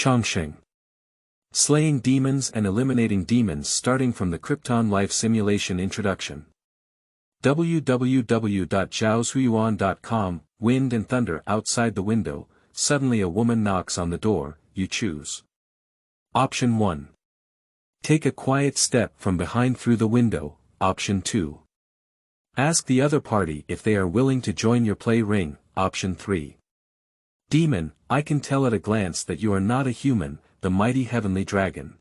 Changsheng. Slaying demons and eliminating demons starting from the Krypton Life Simulation Introduction. www.zhaoshuyuan.com. Wind and thunder outside the window. Suddenly a woman knocks on the door. You choose. Option 1. Take a quiet step from behind through the window. Option 2. Ask the other party if they are willing to join your play ring. Option 3. Demon, I can tell at a glance that you are not a human, the mighty heavenly dragon.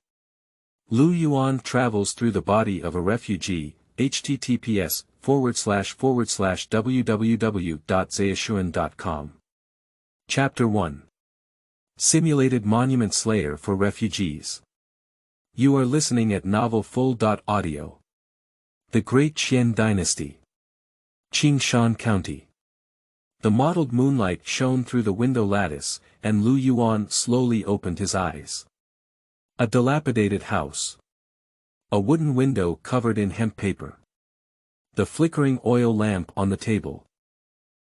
Lu Yuan travels through the body of a refugee. https://www.zhaoshuyuan.com. Chapter 1. Simulated Monument Slayer for Refugees. You are listening at novelfull.audio. The Great Qian Dynasty. Changsheng County. The mottled moonlight shone through the window lattice, and Lu Yuan slowly opened his eyes. A dilapidated house. A wooden window covered in hemp paper. The flickering oil lamp on the table.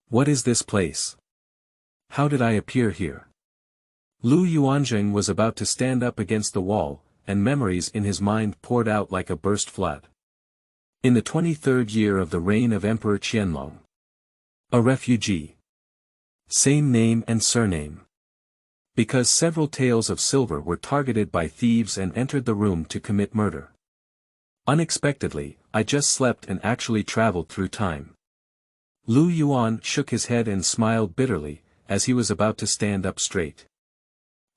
What is this place? How did I appear here? Lu Yuanzheng was about to stand up against the wall, and memories in his mind poured out like a burst flood. In the 23rd year of the reign of Emperor Qianlong. A refugee. Same name and surname. Because several taels of silver were targeted by thieves and entered the room to commit murder. Unexpectedly, I just slept and actually traveled through time. Lu Yuan shook his head and smiled bitterly, as he was about to stand up straight.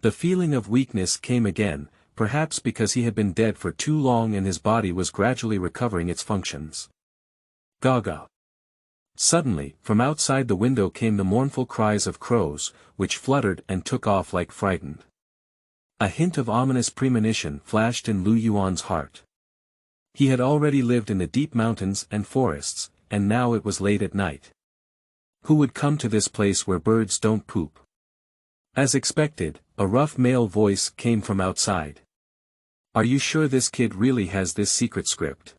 The feeling of weakness came again, perhaps because he had been dead for too long and his body was gradually recovering its functions. Gaga. Suddenly, from outside the window came the mournful cries of crows, which fluttered and took off like frightened. A hint of ominous premonition flashed in Lu Yuan's heart. He had already lived in the deep mountains and forests, and now it was late at night. Who would come to this place where birds don't poop? As expected, a rough male voice came from outside. Are you sure this kid really has this secret script?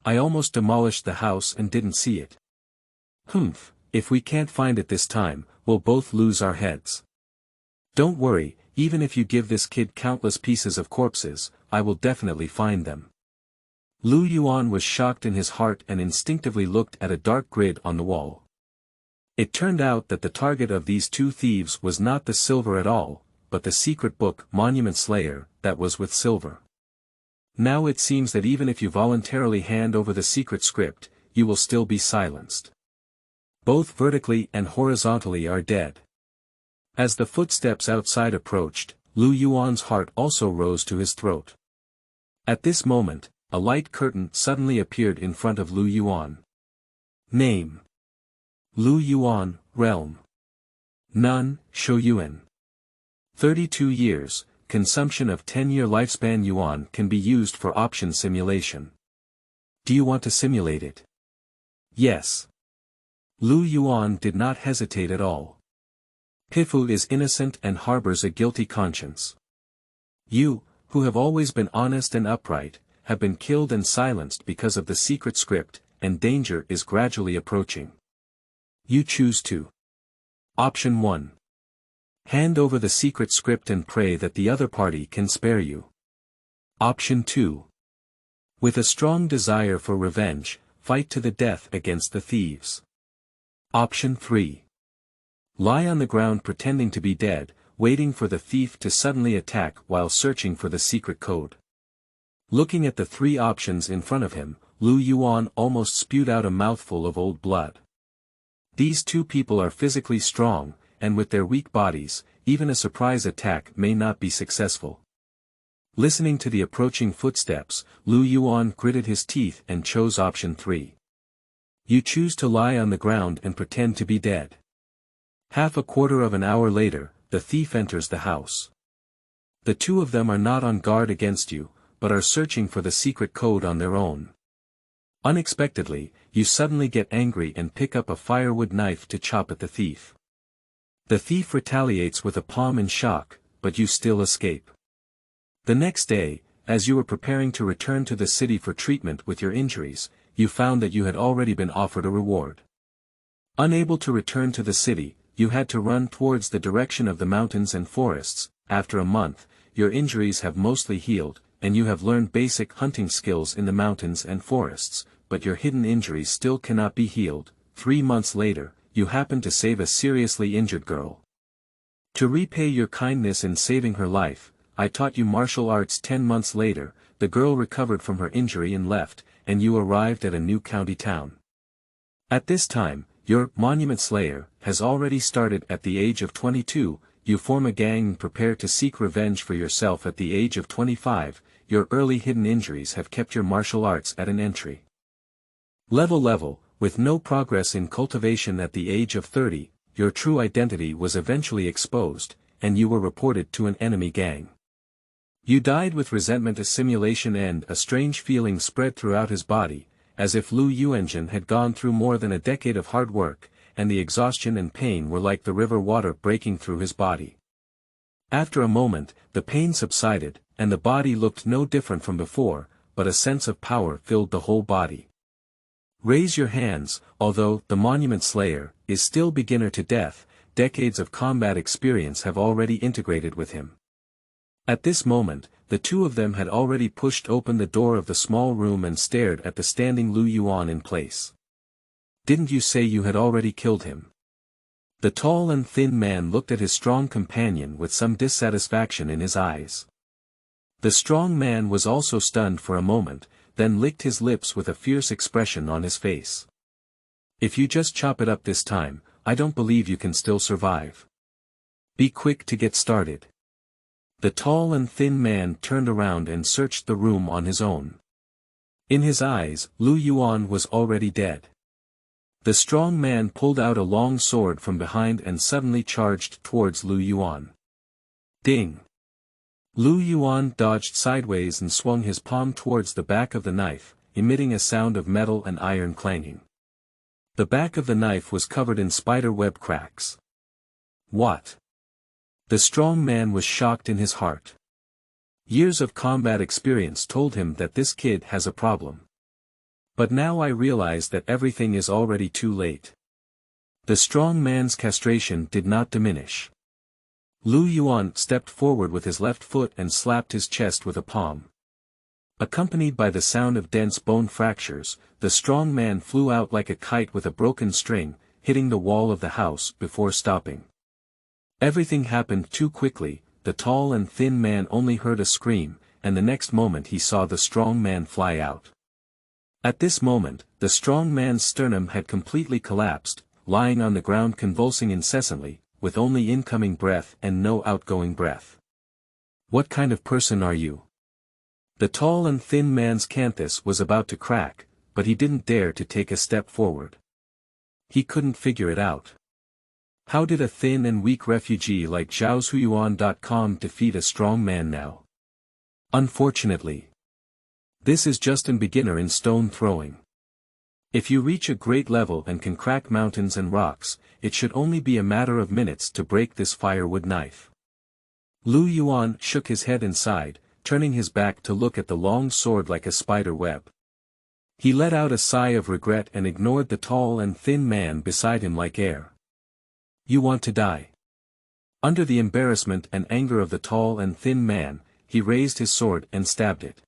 I almost demolished the house and didn't see it. Humph, if we can't find it this time, we'll both lose our heads. Don't worry, even if you give this kid countless pieces of corpses, I will definitely find them. Lu Yuan was shocked in his heart and instinctively looked at a dark grid on the wall. It turned out that the target of these two thieves was not the silver at all, but the secret book Monument Slayer, that was with silver. Now it seems that even if you voluntarily hand over the secret script, you will still be silenced. Both vertically and horizontally are dead. As the footsteps outside approached, Lu Yuan's heart also rose to his throat. At this moment, a light curtain suddenly appeared in front of Lu Yuan. Name. Lu Yuan, Realm. Nun, Shouyuan. 32 years, consumption of 10-year lifespan. Yuan can be used for option simulation. Do you want to simulate it? Yes. Lu Yuan did not hesitate at all. Pifu is innocent and harbors a guilty conscience. You, who have always been honest and upright, have been killed and silenced because of the secret script, and danger is gradually approaching. You choose to. Option 1. Hand over the secret script and pray that the other party can spare you. Option 2. With a strong desire for revenge, fight to the death against the thieves. Option 3. Lie on the ground pretending to be dead, waiting for the thief to suddenly attack while searching for the secret code. Looking at the three options in front of him, Lu Yuan almost spewed out a mouthful of old blood. These two people are physically strong, and with their weak bodies, even a surprise attack may not be successful. Listening to the approaching footsteps, Lu Yuan gritted his teeth and chose option 3. You choose to lie on the ground and pretend to be dead. Half a quarter of an hour later, the thief enters the house. The two of them are not on guard against you, but are searching for the secret code on their own. Unexpectedly, you suddenly get angry and pick up a firewood knife to chop at the thief. The thief retaliates with a palm in shock, but you still escape. The next day, as you were preparing to return to the city for treatment with your injuries, you found that you had already been offered a reward. Unable to return to the city, you had to run towards the direction of the mountains and forests, after a month, your injuries have mostly healed, and you have learned basic hunting skills in the mountains and forests, but your hidden injuries still cannot be healed. 3 months later, you happen to save a seriously injured girl. To repay your kindness in saving her life, I taught you martial arts. 10 months later, the girl recovered from her injury and left, and you arrived at a new county town. At this time, your Monument Slayer has already started. At the age of 22, you form a gang and prepare to seek revenge for yourself. At the age of 25, your early hidden injuries have kept your martial arts at an entry level, with no progress in cultivation. At the age of 30, your true identity was eventually exposed, and you were reported to an enemy gang. You died with resentment, assimilation, and a strange feeling spread throughout his body, as if Lu Yuanjin had gone through more than a decade of hard work, and the exhaustion and pain were like the river water breaking through his body. After a moment, the pain subsided, and the body looked no different from before, but a sense of power filled the whole body. Raise your hands. Although the Monument Slayer is still beginner to death, decades of combat experience have already integrated with him. At this moment, the two of them had already pushed open the door of the small room and stared at the standing Lu Yuan in place. Didn't you say you had already killed him? The tall and thin man looked at his strong companion with some dissatisfaction in his eyes. The strong man was also stunned for a moment, then licked his lips with a fierce expression on his face. If you just chop it up this time, I don't believe you can still survive. Be quick to get started. The tall and thin man turned around and searched the room on his own. In his eyes, Lu Yuan was already dead. The strong man pulled out a long sword from behind and suddenly charged towards Lu Yuan. Ding! Lu Yuan dodged sideways and swung his palm towards the back of the knife, emitting a sound of metal and iron clanging. The back of the knife was covered in spider web cracks. What? The strong man was shocked in his heart. Years of combat experience told him that this kid has a problem. But now I realize that everything is already too late. The strong man's castration did not diminish. Lu Yuan stepped forward with his left foot and slapped his chest with a palm. Accompanied by the sound of dense bone fractures, the strong man flew out like a kite with a broken string, hitting the wall of the house before stopping. Everything happened too quickly. The tall and thin man only heard a scream, and the next moment he saw the strong man fly out. At this moment, the strong man's sternum had completely collapsed, lying on the ground convulsing incessantly, with only incoming breath and no outgoing breath. What kind of person are you? The tall and thin man's canthus was about to crack, but he didn't dare to take a step forward. He couldn't figure it out. How did a thin and weak refugee like Zhaoshuyuan.com defeat a strong man now? Unfortunately, this is just a beginner in stone throwing. If you reach a great level and can crack mountains and rocks, it should only be a matter of minutes to break this firewood knife. Lu Yuan shook his head and sighed, turning his back to look at the long sword like a spider web. He let out a sigh of regret and ignored the tall and thin man beside him like air. You want to die? Under the embarrassment and anger of the tall and thin man, he raised his sword and stabbed it.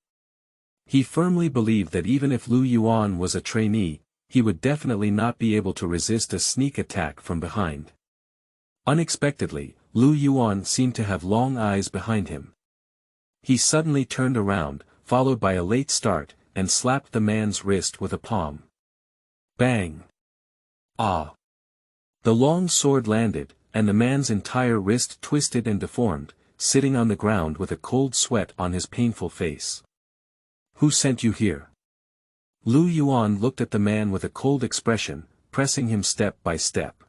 He firmly believed that even if Lu Yuan was a trainee, he would definitely not be able to resist a sneak attack from behind. Unexpectedly, Lu Yuan seemed to have long eyes behind him. He suddenly turned around, followed by a late start, and slapped the man's wrist with a palm. Bang! Ah! The long sword landed, and the man's entire wrist twisted and deformed, sitting on the ground with a cold sweat on his painful face. Who sent you here? Lu Yuan looked at the man with a cold expression, pressing him step by step.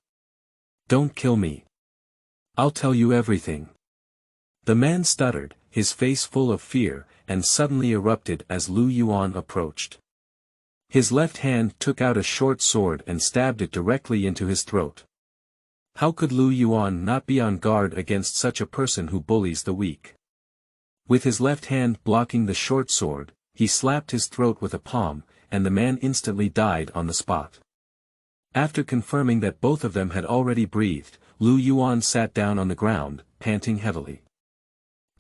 Don't kill me. I'll tell you everything. The man stuttered, his face full of fear, and suddenly erupted as Lu Yuan approached. His left hand took out a short sword and stabbed it directly into his throat. How could Lu Yuan not be on guard against such a person who bullies the weak? With his left hand blocking the short sword, he slapped his throat with a palm, and the man instantly died on the spot. After confirming that both of them had already breathed, Lu Yuan sat down on the ground, panting heavily.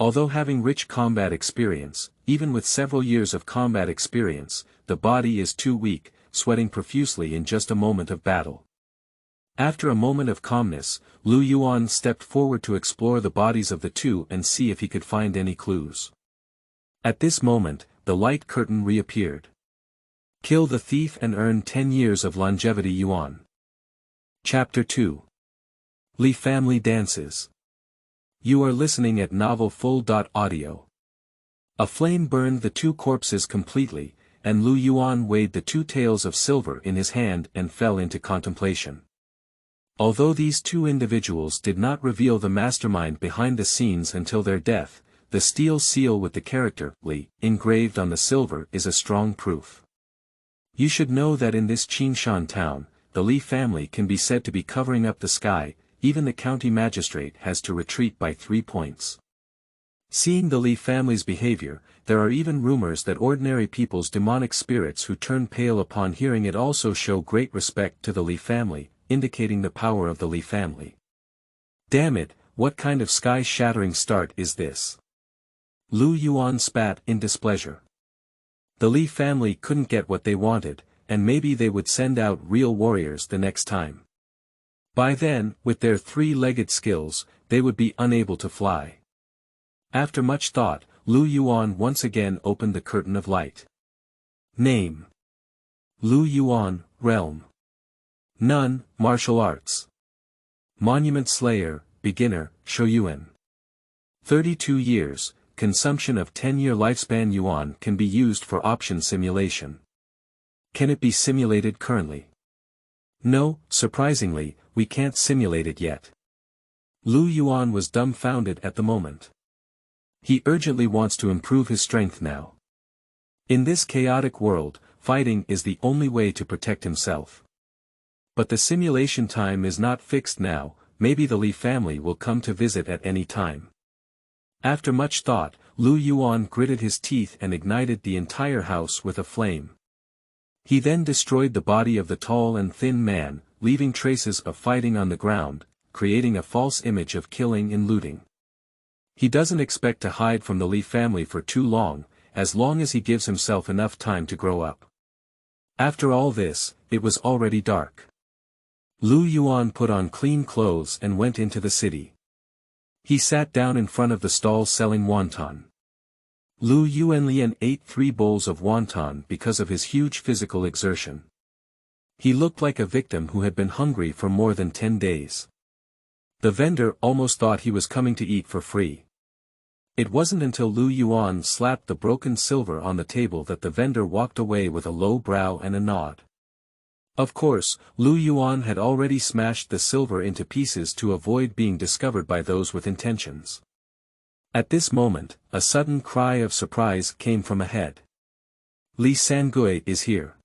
Although having rich combat experience, even with several years of combat experience, the body is too weak, sweating profusely in just a moment of battle. After a moment of calmness, Lu Yuan stepped forward to explore the bodies of the two and see if he could find any clues. At this moment, the light curtain reappeared. Kill the thief and earn 10 years of longevity Yuan. Chapter 2. Li Family Dances. You are listening at novelfull.audio. A flame burned the two corpses completely, and Lu Yuan weighed the two taels of silver in his hand and fell into contemplation. Although these two individuals did not reveal the mastermind behind the scenes until their death, the steel seal with the character Li engraved on the silver is a strong proof. You should know that in this Changsheng town, the Li family can be said to be covering up the sky. Even the county magistrate has to retreat by 3 points. Seeing the Li family's behavior, there are even rumors that ordinary people's demonic spirits who turn pale upon hearing it also show great respect to the Li family, indicating the power of the Li family. Damn it, what kind of sky-shattering start is this? Lu Yuan spat in displeasure. The Li family couldn't get what they wanted, and maybe they would send out real warriors the next time. By then, with their three-legged skills, they would be unable to fly. After much thought, Lu Yuan once again opened the curtain of light. Name: Lu Yuan, Realm: None, Martial Arts. Monument Slayer, Beginner, Shoyuan. 32 years, consumption of 10-year lifespan. Yuan can be used for option simulation. Can it be simulated currently? No, surprisingly, we can't simulate it yet. Lu Yuan was dumbfounded at the moment. He urgently wants to improve his strength now. In this chaotic world, fighting is the only way to protect himself. But the simulation time is not fixed now, maybe the Li family will come to visit at any time. After much thought, Lu Yuan gritted his teeth and ignited the entire house with a flame. He then destroyed the body of the tall and thin man, leaving traces of fighting on the ground, creating a false image of killing and looting. He doesn't expect to hide from the Li family for too long as he gives himself enough time to grow up. After all this, it was already dark. Lu Yuan put on clean clothes and went into the city. He sat down in front of the stall selling wonton. Lu Yuanlian ate 3 bowls of wonton because of his huge physical exertion. He looked like a victim who had been hungry for more than 10 days. The vendor almost thought he was coming to eat for free. It wasn't until Lu Yuan slapped the broken silver on the table that the vendor walked away with a low brow and a nod. Of course, Lu Yuan had already smashed the silver into pieces to avoid being discovered by those with intentions. At this moment, a sudden cry of surprise came from ahead. Li Sangui is here.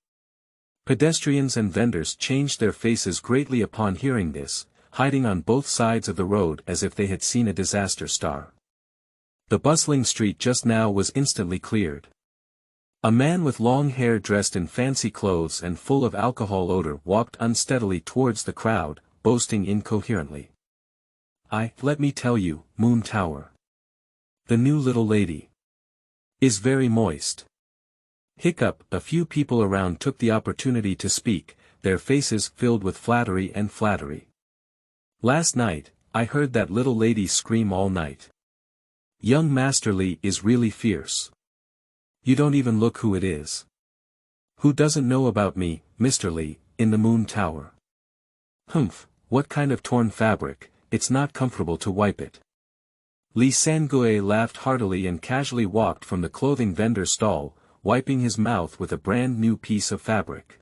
Pedestrians and vendors changed their faces greatly upon hearing this, hiding on both sides of the road as if they had seen a disaster star. The bustling street just now was instantly cleared. A man with long hair dressed in fancy clothes and full of alcohol odor walked unsteadily towards the crowd, boasting incoherently. Let me tell you, Moon Tower. The new little lady is very moist. Hiccup. A few people around took the opportunity to speak, their faces filled with flattery and flattery. Last night, I heard that little lady scream all night. Young Master Li is really fierce. You don't even look who it is. Who doesn't know about me, Mr. Li, in the Moon Tower? Humph, what kind of torn fabric, it's not comfortable to wipe it. Li Sangui laughed heartily and casually walked from the clothing vendor's stall, wiping his mouth with a brand new piece of fabric.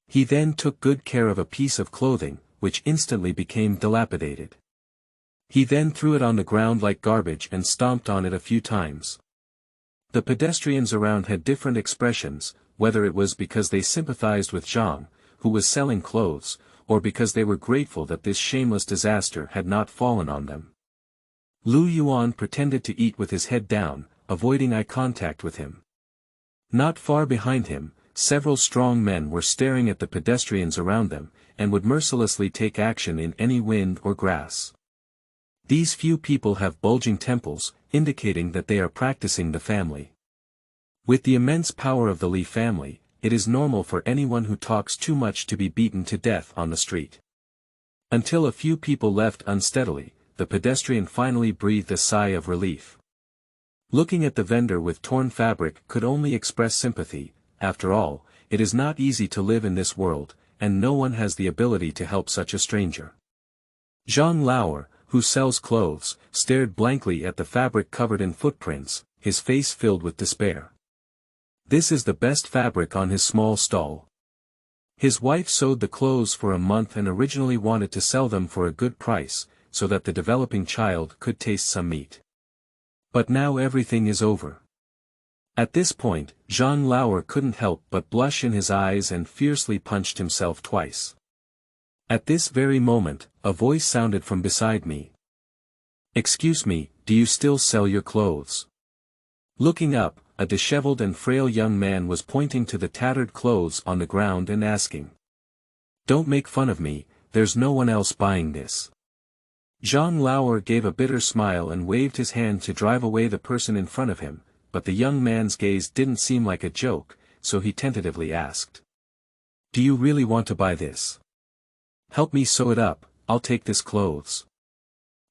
He then took good care of a piece of clothing, which instantly became dilapidated. He then threw it on the ground like garbage and stomped on it a few times. The pedestrians around had different expressions, whether it was because they sympathized with Zhang, who was selling clothes, or because they were grateful that this shameless disaster had not fallen on them. Lu Yuan pretended to eat with his head down, avoiding eye contact with him. Not far behind him, several strong men were staring at the pedestrians around them, and would mercilessly take action in any wind or grass. These few people have bulging temples, indicating that they are practicing the family. With the immense power of the Li family, it is normal for anyone who talks too much to be beaten to death on the street. Until a few people left unsteadily, the pedestrian finally breathed a sigh of relief. Looking at the vendor with torn fabric could only express sympathy. After all, it is not easy to live in this world, and no one has the ability to help such a stranger. Zhang Lauer, who sells clothes, stared blankly at the fabric covered in footprints, his face filled with despair. This is the best fabric on his small stall. His wife sewed the clothes for a month and originally wanted to sell them for a good price, so that the developing child could taste some meat. But now everything is over. At this point, Zhang Lauer couldn't help but blush in his eyes and fiercely punched himself twice. At this very moment, a voice sounded from beside me. "Excuse me, do you still sell your clothes?" Looking up, a disheveled and frail young man was pointing to the tattered clothes on the ground and asking. "Don't make fun of me, there's no one else buying this." Zhang Lauer gave a bitter smile and waved his hand to drive away the person in front of him, but the young man's gaze didn't seem like a joke, so he tentatively asked. "Do you really want to buy this? Help me sew it up, I'll take this clothes."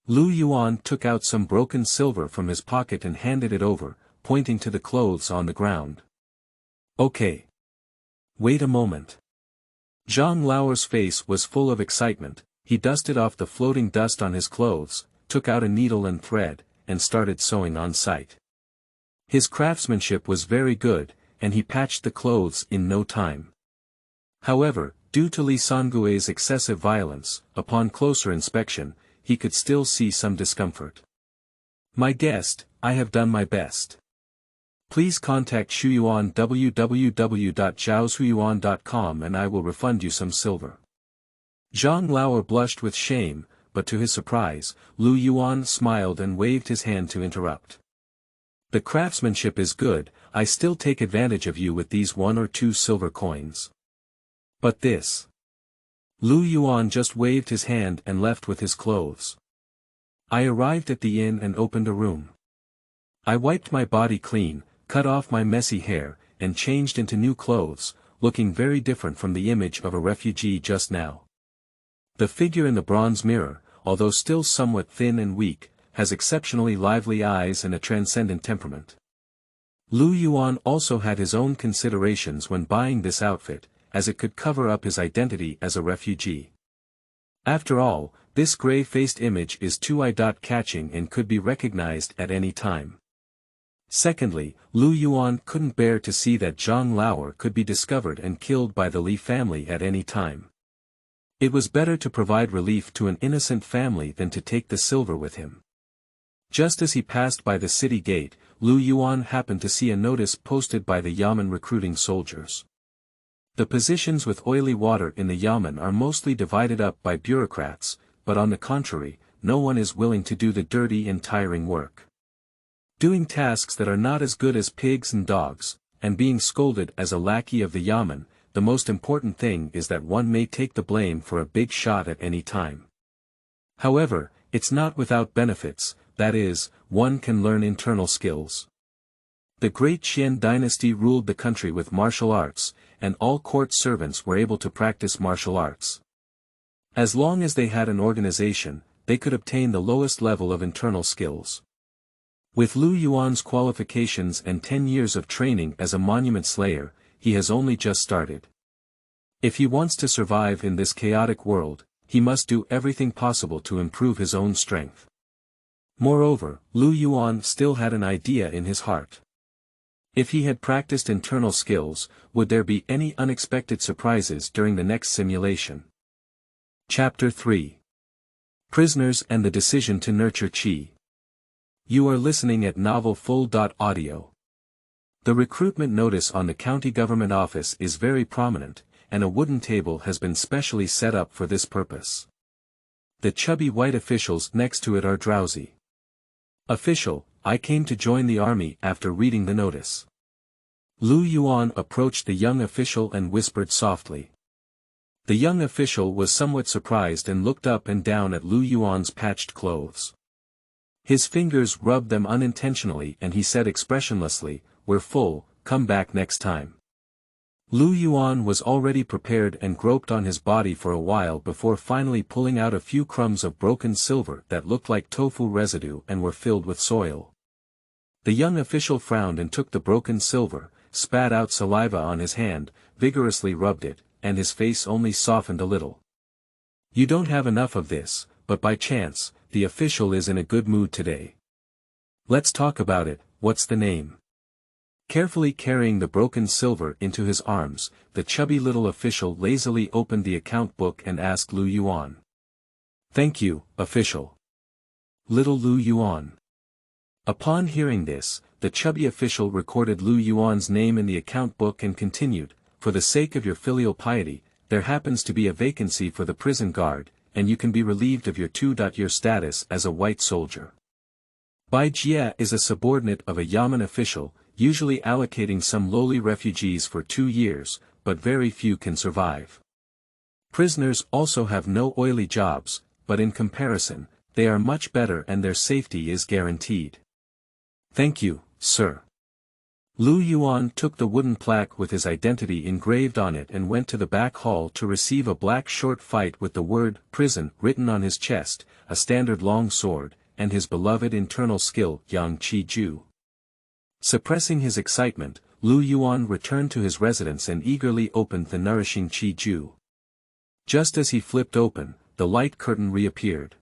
Lu Yuan took out some broken silver from his pocket and handed it over, pointing to the clothes on the ground. "Okay. Wait a moment." Zhang Lauer's face was full of excitement. He dusted off the floating dust on his clothes, took out a needle and thread, and started sewing on sight. His craftsmanship was very good, and he patched the clothes in no time. However, due to Li Sangui's excessive violence, upon closer inspection, he could still see some discomfort. "My guest, I have done my best. Please contact Shuyuan www.zhaoshuyuan.com and I will refund you some silver." Zhang Lauer blushed with shame, but to his surprise, Lu Yuan smiled and waved his hand to interrupt. "The craftsmanship is good, I still take advantage of you with these 1 or 2 silver coins. But this..." Lu Yuan just waved his hand and left with his clothes. "I arrived at the inn and opened a room. I wiped my body clean, cut off my messy hair, and changed into new clothes, looking very different from the image of a refugee just now. The figure in the bronze mirror, although still somewhat thin and weak, has exceptionally lively eyes and a transcendent temperament." Lu Yuan also had his own considerations when buying this outfit, as it could cover up his identity as a refugee. After all, this gray-faced image is too eye-catching and could be recognized at any time. Secondly, Lu Yuan couldn't bear to see that Zhang Lauer could be discovered and killed by the Li family at any time. It was better to provide relief to an innocent family than to take the silver with him. Just as he passed by the city gate, Lu Yuan happened to see a notice posted by the Yamen recruiting soldiers. The positions with oily water in the Yamen are mostly divided up by bureaucrats, but on the contrary, no one is willing to do the dirty and tiring work. Doing tasks that are not as good as pigs and dogs, and being scolded as a lackey of the Yamen, the most important thing is that one may take the blame for a big shot at any time. However, it's not without benefits, that is, one can learn internal skills. The great Qian dynasty ruled the country with martial arts, and all court servants were able to practice martial arts. As long as they had an organization, they could obtain the lowest level of internal skills. With Lu Yuan's qualifications and 10 years of training as a monument slayer, he has only just started. If he wants to survive in this chaotic world, he must do everything possible to improve his own strength. Moreover, Lu Yuan still had an idea in his heart. If he had practiced internal skills, would there be any unexpected surprises during the next simulation? Chapter 3. Prisoners and the Decision to Nurture Qi. You are listening at novelfull.audio. The recruitment notice on the county government office is very prominent, and a wooden table has been specially set up for this purpose. The chubby white officials next to it are drowsy. "Official, I came to join the army after reading the notice." Lu Yuan approached the young official and whispered softly. The young official was somewhat surprised and looked up and down at Lu Yuan's patched clothes. His fingers rubbed them unintentionally and he said expressionlessly, "We're full, come back next time." Lu Yuan was already prepared and groped on his body for a while before finally pulling out a few crumbs of broken silver that looked like tofu residue and were filled with soil. The young official frowned and took the broken silver, spat out saliva on his hand, vigorously rubbed it, and his face only softened a little. "You don't have enough of this, but by chance, the official is in a good mood today. Let's talk about it. What's the name?" Carefully carrying the broken silver into his arms, the chubby little official lazily opened the account book and asked Lu Yuan. "Thank you, official." Little Lu Yuan. Upon hearing this, the chubby official recorded Lu Yuan's name in the account book and continued, "For the sake of your filial piety, there happens to be a vacancy for the prison guard, and you can be relieved of your 2-year status as a white soldier." Bai Jie is a subordinate of a Yamen official, usually allocating some lowly refugees for 2 years, but very few can survive. Prisoners also have no oily jobs, but in comparison, they are much better and their safety is guaranteed. "Thank you, sir." Lu Yuan took the wooden plaque with his identity engraved on it and went to the back hall to receive a black short fight with the word "prison" written on his chest, a standard long sword, and his beloved internal skill Yang Qi Ju. Suppressing his excitement, Lu Yuan returned to his residence and eagerly opened the Nourishing Qi Ju. Just as he flipped open, the light curtain reappeared.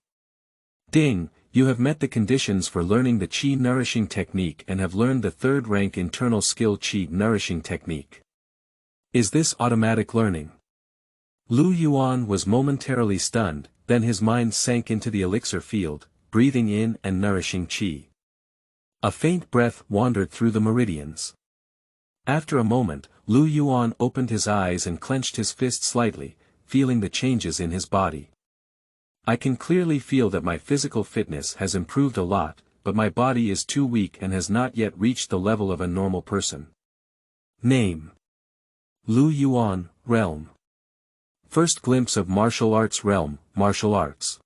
"Ding, you have met the conditions for learning the Qi Nourishing technique and have learned the 3rd rank internal skill Qi Nourishing technique. Is this automatic learning?" Lu Yuan was momentarily stunned, then his mind sank into the elixir field, breathing in and nourishing Qi. A faint breath wandered through the meridians. After a moment, Lu Yuan opened his eyes and clenched his fist slightly, feeling the changes in his body. "I can clearly feel that my physical fitness has improved a lot, but my body is too weak and has not yet reached the level of a normal person." Name: Lu Yuan, Realm. First glimpse of martial arts realm, martial arts.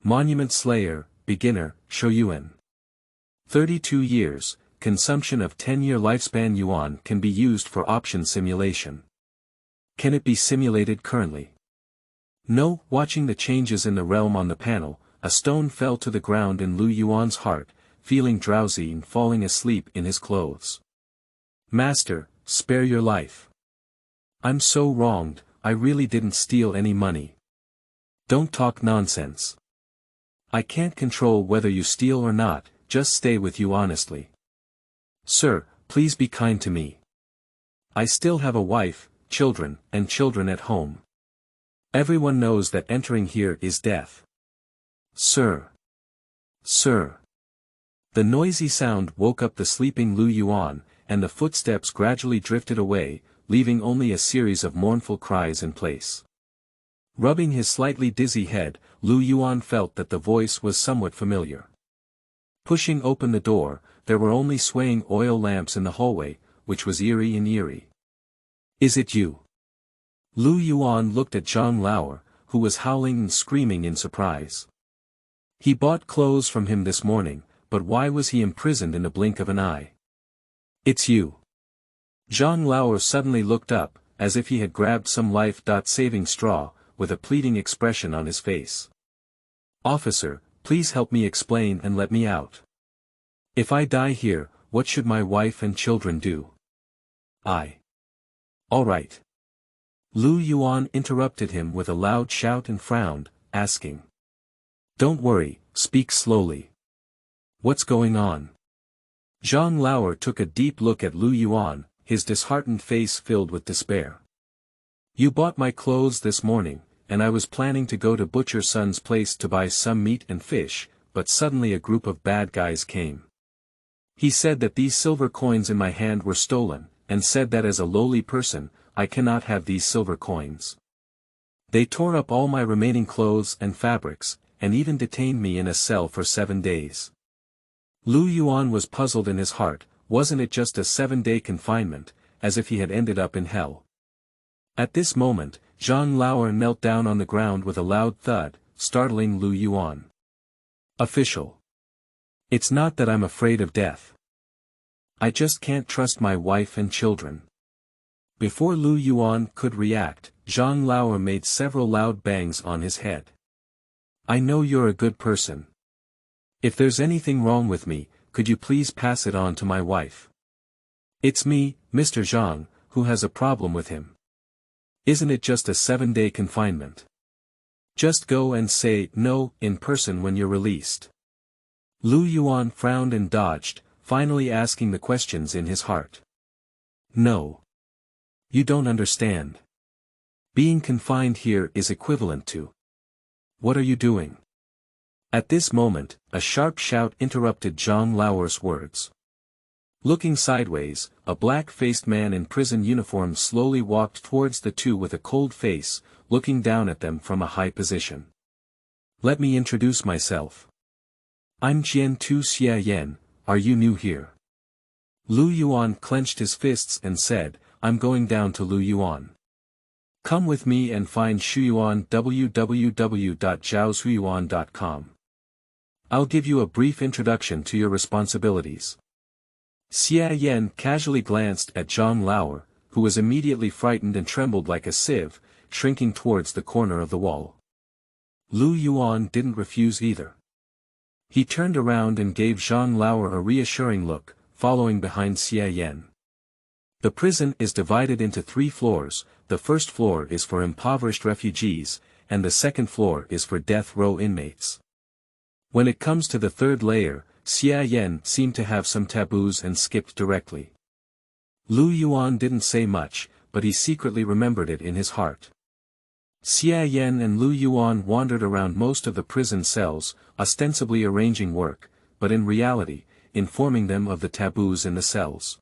Monument Slayer, beginner, Shoyuan. 32 years, consumption of 10-year lifespan. Yuan can be used for option simulation. Can it be simulated currently? No. Watching the changes in the realm on the panel, a stone fell to the ground in Lu Yuan's heart, feeling drowsy and falling asleep in his clothes. "Master, spare your life. I'm so wronged, I really didn't steal any money." "Don't talk nonsense. I can't control whether you steal or not, just stay with you honestly." "Sir, please be kind to me. I still have a wife, children at home. Everyone knows that entering here is death." "Sir. Sir." The noisy sound woke up the sleeping Lu Yuan, and the footsteps gradually drifted away, leaving only a series of mournful cries in place. Rubbing his slightly dizzy head, Lu Yuan felt that the voice was somewhat familiar. Pushing open the door, there were only swaying oil lamps in the hallway, which was eerie and eerie. "Is it you?" Lu Yuan looked at Zhang Lauer, who was howling and screaming in surprise. He bought clothes from him this morning, but why was he imprisoned in the blink of an eye? "It's you." Zhang Lauer suddenly looked up, as if he had grabbed some life-saving straw, with a pleading expression on his face. "Officer, please help me explain and let me out. If I die here, what should my wife and children do?" All right." Lu Yuan interrupted him with a loud shout and frowned, asking. "Don't worry, speak slowly. What's going on?" Zhang Lauer took a deep look at Lu Yuan, his disheartened face filled with despair. "You bought my clothes this morning, and I was planning to go to Butcher Son's place to buy some meat and fish, but suddenly a group of bad guys came. He said that these silver coins in my hand were stolen, and said that as a lowly person, I cannot have these silver coins. They tore up all my remaining clothes and fabrics, and even detained me in a cell for 7 days. Lu Yuan was puzzled in his heart, wasn't it just a 7-day confinement, as if he had ended up in hell? At this moment, Zhang Lauer knelt down on the ground with a loud thud, startling Lu Yuan. "Official. It's not that I'm afraid of death. I just can't trust my wife and children. Before Lu Yuan could react, Zhang Laoer made several loud bangs on his head. I know you're a good person. If there's anything wrong with me, could you please pass it on to my wife? It's me, Mr. Zhang, who has a problem with him. Isn't it just a 7-day confinement? Just go and say no in person when you're released. Lu Yuan frowned and dodged, finally asking the questions in his heart. No. You don't understand. Being confined here is equivalent to. What are you doing? At this moment, a sharp shout interrupted Zhang Laoer's words. Looking sideways, a black-faced man in prison uniform slowly walked towards the two with a cold face, looking down at them from a high position. Let me introduce myself. I'm Jian Tu Xia Yan, are you new here? Lu Yuan clenched his fists and said, I'm going down to Lu Yuan. Come with me and find Shuyuan www.zhaoshuyuan.com. I'll give you a brief introduction to your responsibilities. Xia Yan casually glanced at Zhang Laoer, who was immediately frightened and trembled like a sieve, shrinking towards the corner of the wall. Lu Yuan didn't refuse either. He turned around and gave Zhang Laoer a reassuring look, following behind Xia Yan. The prison is divided into 3 floors, the first floor is for impoverished refugees, and the second floor is for death row inmates. When it comes to the third layer, Xia Yan seemed to have some taboos and skipped directly. Lu Yuan didn't say much, but he secretly remembered it in his heart. Xia Yan and Lu Yuan wandered around most of the prison cells, ostensibly arranging work, but in reality, informing them of the taboos in the cells.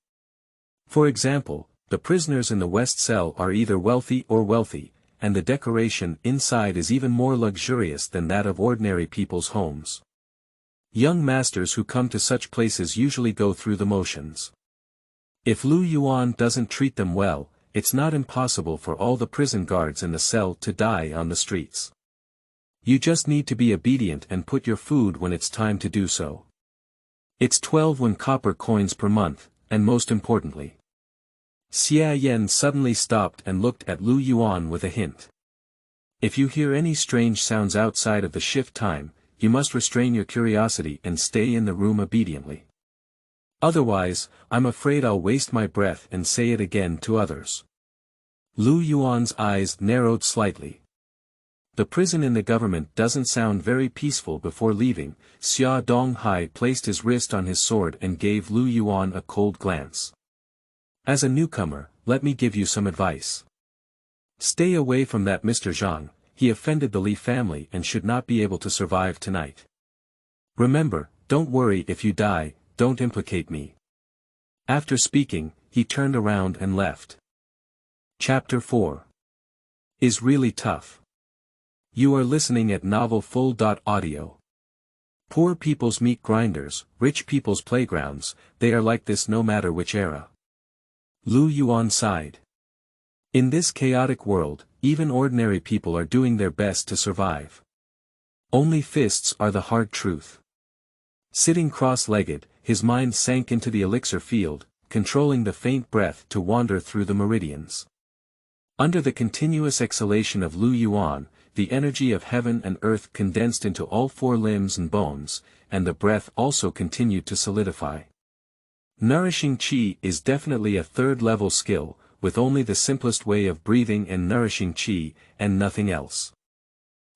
For example, the prisoners in the west cell are either wealthy or wealthy, and the decoration inside is even more luxurious than that of ordinary people's homes. Young masters who come to such places usually go through the motions. If Lu Yuan doesn't treat them well, it's not impossible for all the prison guards in the cell to die on the streets. You just need to be obedient and put your food when it's time to do so. It's 12 copper coins per month, and most importantly. Xia Yan suddenly stopped and looked at Lu Yuan with a hint. If you hear any strange sounds outside of the shift time, you must restrain your curiosity and stay in the room obediently. Otherwise, I'm afraid I'll waste my breath and say it again to others. Lu Yuan's eyes narrowed slightly. The prison in the government doesn't sound very peaceful. Before leaving, Xia Donghai placed his wrist on his sword and gave Lu Yuan a cold glance. As a newcomer, let me give you some advice. Stay away from that Mr. Zhang, he offended the Li family and should not be able to survive tonight. Remember, don't worry if you die, don't implicate me. After speaking, he turned around and left. Chapter 4 is really tough. You are listening at novelfull.audio. Poor people's meat grinders, rich people's playgrounds, they are like this no matter which era. Lu Yuan sighed. In this chaotic world, even ordinary people are doing their best to survive. Only fists are the hard truth. Sitting cross-legged, his mind sank into the elixir field, controlling the faint breath to wander through the meridians. Under the continuous exhalation of Lu Yuan, the energy of heaven and earth condensed into all 4 limbs and bones, and the breath also continued to solidify. Nourishing Qi is definitely a 3rd-level skill, with only the simplest way of breathing and nourishing Qi, and nothing else.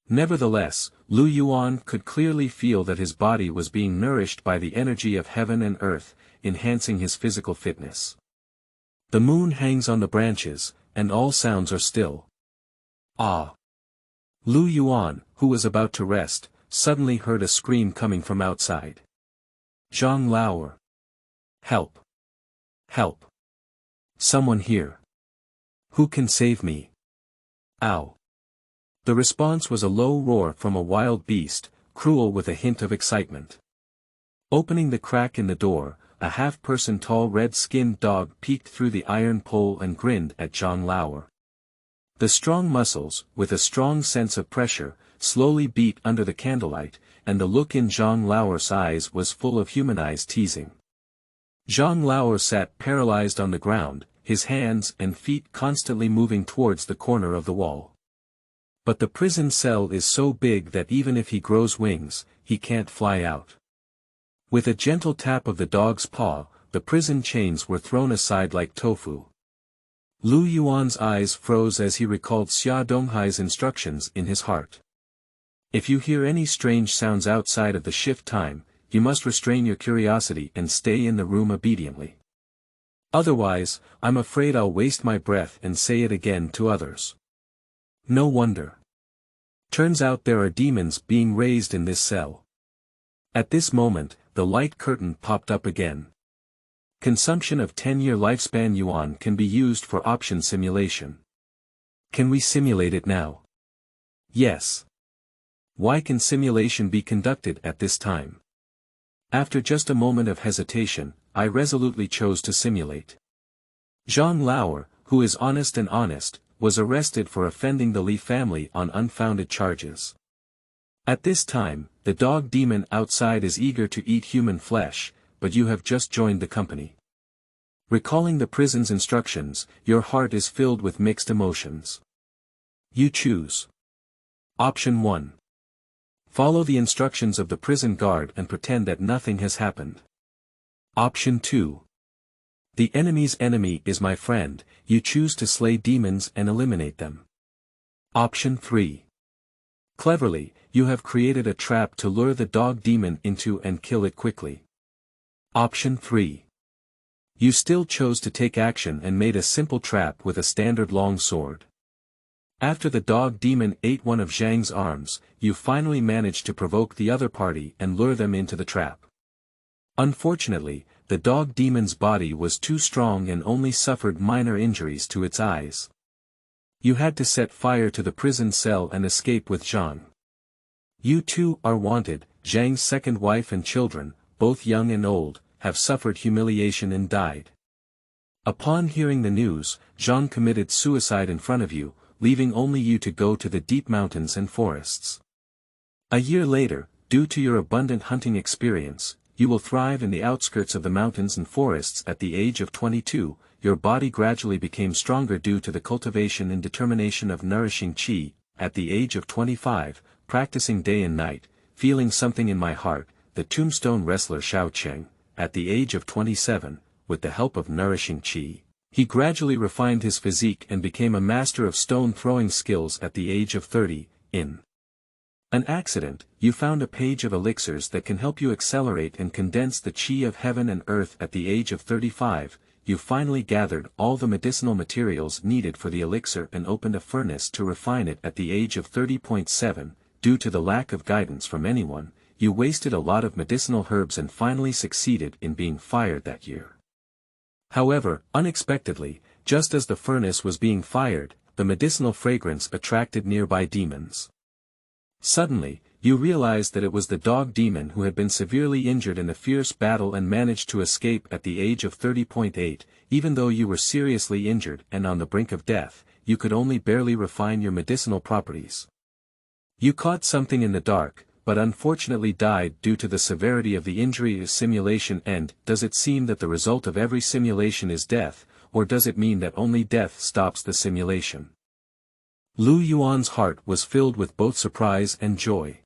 Nevertheless, Lu Yuan could clearly feel that his body was being nourished by the energy of heaven and earth, enhancing his physical fitness. The moon hangs on the branches, and all sounds are still. Ah! Lu Yuan, who was about to rest, suddenly heard a scream coming from outside. Zhang Laoer. Help! Help! Someone here. Who can save me? Ow! The response was a low roar from a wild beast, cruel with a hint of excitement. Opening the crack in the door, a half-person tall red-skinned dog peeked through the iron pole and grinned at Zhang Laoer. The strong muscles, with a strong sense of pressure, slowly beat under the candlelight, and the look in Zhang Lao's eyes was full of humanized teasing. Zhang Lao sat paralyzed on the ground, his hands and feet constantly moving towards the corner of the wall. But the prison cell is so big that even if he grows wings, he can't fly out. With a gentle tap of the dog's paw, the prison chains were thrown aside like tofu. Lu Yuan's eyes froze as he recalled Xia Donghai's instructions in his heart. If you hear any strange sounds outside of the shift time, you must restrain your curiosity and stay in the room obediently. Otherwise, I'm afraid I'll waste my breath and say it again to others. No wonder. Turns out there are demons being raised in this cell. At this moment, the light curtain popped up again. Consumption of 10-year lifespan yuan can be used for option simulation. Can we simulate it now? Yes. Why can simulation be conducted at this time? After just a moment of hesitation, I resolutely chose to simulate. Zhang Lao, who is honest, was arrested for offending the Li family on unfounded charges. At this time, the dog demon outside is eager to eat human flesh, but you have just joined the company. Recalling the prison's instructions, your heart is filled with mixed emotions. You choose. Option 1. Follow the instructions of the prison guard and pretend that nothing has happened. Option 2. The enemy's enemy is my friend, you choose to slay demons and eliminate them. Option 3. Cleverly, you have created a trap to lure the dog demon into and kill it quickly. Option 3. You still chose to take action and made a simple trap with a standard long sword. After the dog demon ate one of Zhang's arms, you finally managed to provoke the other party and lure them into the trap. Unfortunately, the dog demon's body was too strong and only suffered minor injuries to its eyes. You had to set fire to the prison cell and escape with Zhang. You too are wanted. Zhang's second wife and children, both young and old, have suffered humiliation and died. Upon hearing the news, Zhang committed suicide in front of you, leaving only you to go to the deep mountains and forests. A year later, due to your abundant hunting experience, you will thrive in the outskirts of the mountains and forests. At the age of 22, your body gradually became stronger due to the cultivation and determination of nourishing qi. At the age of 25, practicing day and night, feeling something in my heart, the tombstone wrestler Changsheng. At the age of 27, with the help of nourishing qi, he gradually refined his physique and became a master of stone-throwing skills. At the age of 30, in an accident, you found a page of elixirs that can help you accelerate and condense the qi of heaven and earth. At the age of 35, you finally gathered all the medicinal materials needed for the elixir and opened a furnace to refine it. At the age of 30.7, due to the lack of guidance from anyone, you wasted a lot of medicinal herbs and finally succeeded in being fired that year. However, unexpectedly, just as the furnace was being fired, the medicinal fragrance attracted nearby demons. Suddenly, you realized that it was the dog demon who had been severely injured in a fierce battle and managed to escape. At the age of 30.8, even though you were seriously injured and on the brink of death, you could only barely refine your medicinal properties. You caught something in the dark, but unfortunately died due to the severity of the injury. Is simulation end? Does it seem that the result of every simulation is death, or does it mean that only death stops the simulation? Lu Yuan's heart was filled with both surprise and joy.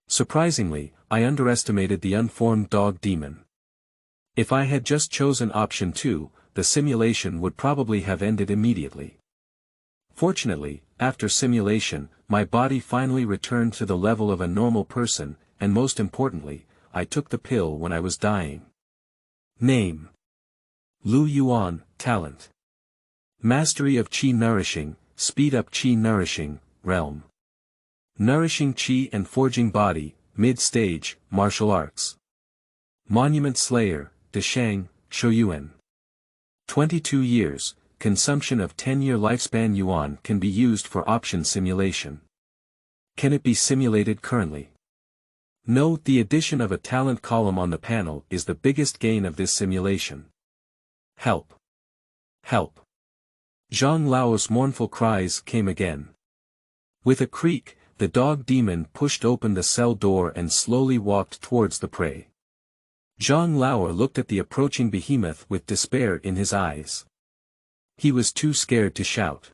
Surprisingly, I underestimated the unformed dog demon. If I had just chosen option 2, the simulation would probably have ended immediately. Fortunately, after simulation, my body finally returned to the level of a normal person, and most importantly, I took the pill when I was dying. Name: Lu Yuan. Talent: Mastery of Qi Nourishing, Speed up Qi Nourishing, Realm. Nourishing Qi and Forging Body, Mid-Stage, Martial Arts. Monument Slayer, Deshang, Shouyuan. 22 years. Consumption of 10-year lifespan yuan can be used for option simulation. Can it be simulated currently? No, the addition of a talent column on the panel is the biggest gain of this simulation. Help! Help! Zhang Lao's mournful cries came again. With a creak, the dog demon pushed open the cell door and slowly walked towards the prey. Zhang Lauer looked at the approaching behemoth with despair in his eyes. He was too scared to shout.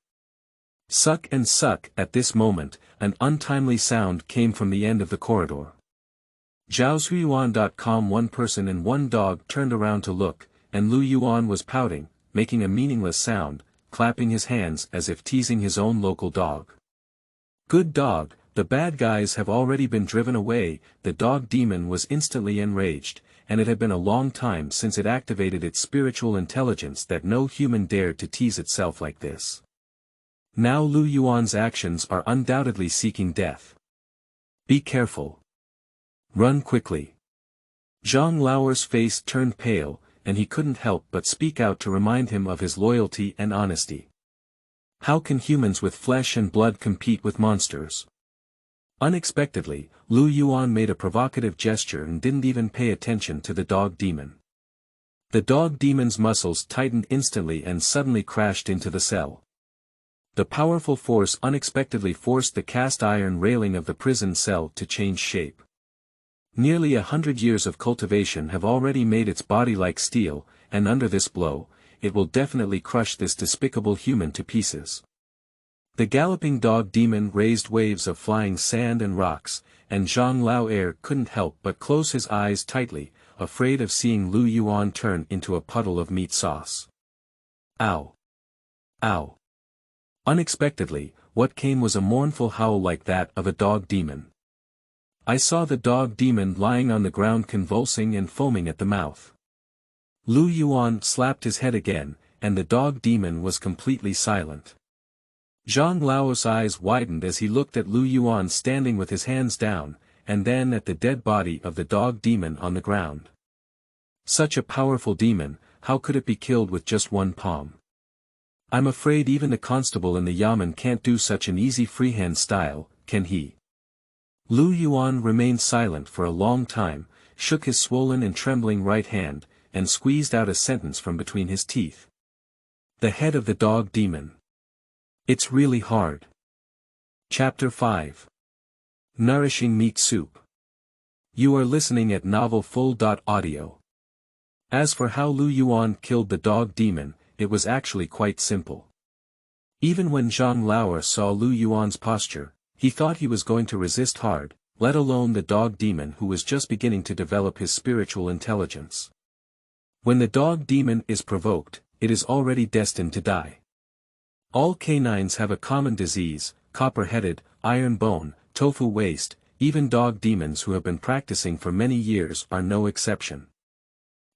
Suck and suck. At this moment, an untimely sound came from the end of the corridor. Zhaoshuyuan.com. One person and one dog turned around to look, and Lu Yuan was pouting, making a meaningless sound, clapping his hands as if teasing his own local dog. Good dog, the bad guys have already been driven away. The dog demon was instantly enraged, and it had been a long time since it activated its spiritual intelligence that no human dared to tease itself like this. Now Lu Yuan's actions are undoubtedly seeking death. Be careful. Run quickly. Zhang Lauer's face turned pale, and he couldn't help but speak out to remind him of his loyalty and honesty. How can humans with flesh and blood compete with monsters? Unexpectedly, Lu Yuan made a provocative gesture and didn't even pay attention to the dog demon. The dog demon's muscles tightened instantly and suddenly crashed into the cell. The powerful force unexpectedly forced the cast iron railing of the prison cell to change shape. Nearly 100 years of cultivation have already made its body like steel, and under this blow, it will definitely crush this despicable human to pieces. The galloping dog demon raised waves of flying sand and rocks, and Zhang Lauer couldn't help but close his eyes tightly, afraid of seeing Lu Yuan turn into a puddle of meat sauce. Ow! Ow! Unexpectedly, what came was a mournful howl like that of a dog demon. I saw the dog demon lying on the ground convulsing and foaming at the mouth. Lu Yuan slapped his head again, and the dog demon was completely silent. Zhang Lao's eyes widened as he looked at Lu Yuan standing with his hands down, and then at the dead body of the dog demon on the ground. Such a powerful demon, how could it be killed with just one palm? I'm afraid even the constable in the yamen can't do such an easy freehand style, can he? Lu Yuan remained silent for a long time, shook his swollen and trembling right hand, and squeezed out a sentence from between his teeth. The head of the dog demon. It's really hard. Chapter 5. Nourishing Meat Soup. You are listening at novelfull.audio. As for how Lu Yuan killed the dog demon, it was actually quite simple. Even when Zhang Lauer saw Lu Yuan's posture, he thought he was going to resist hard, let alone the dog demon who was just beginning to develop his spiritual intelligence. When the dog demon is provoked, it is already destined to die. All canines have a common disease, copper-headed, iron bone, tofu waste. Even dog demons who have been practicing for many years are no exception.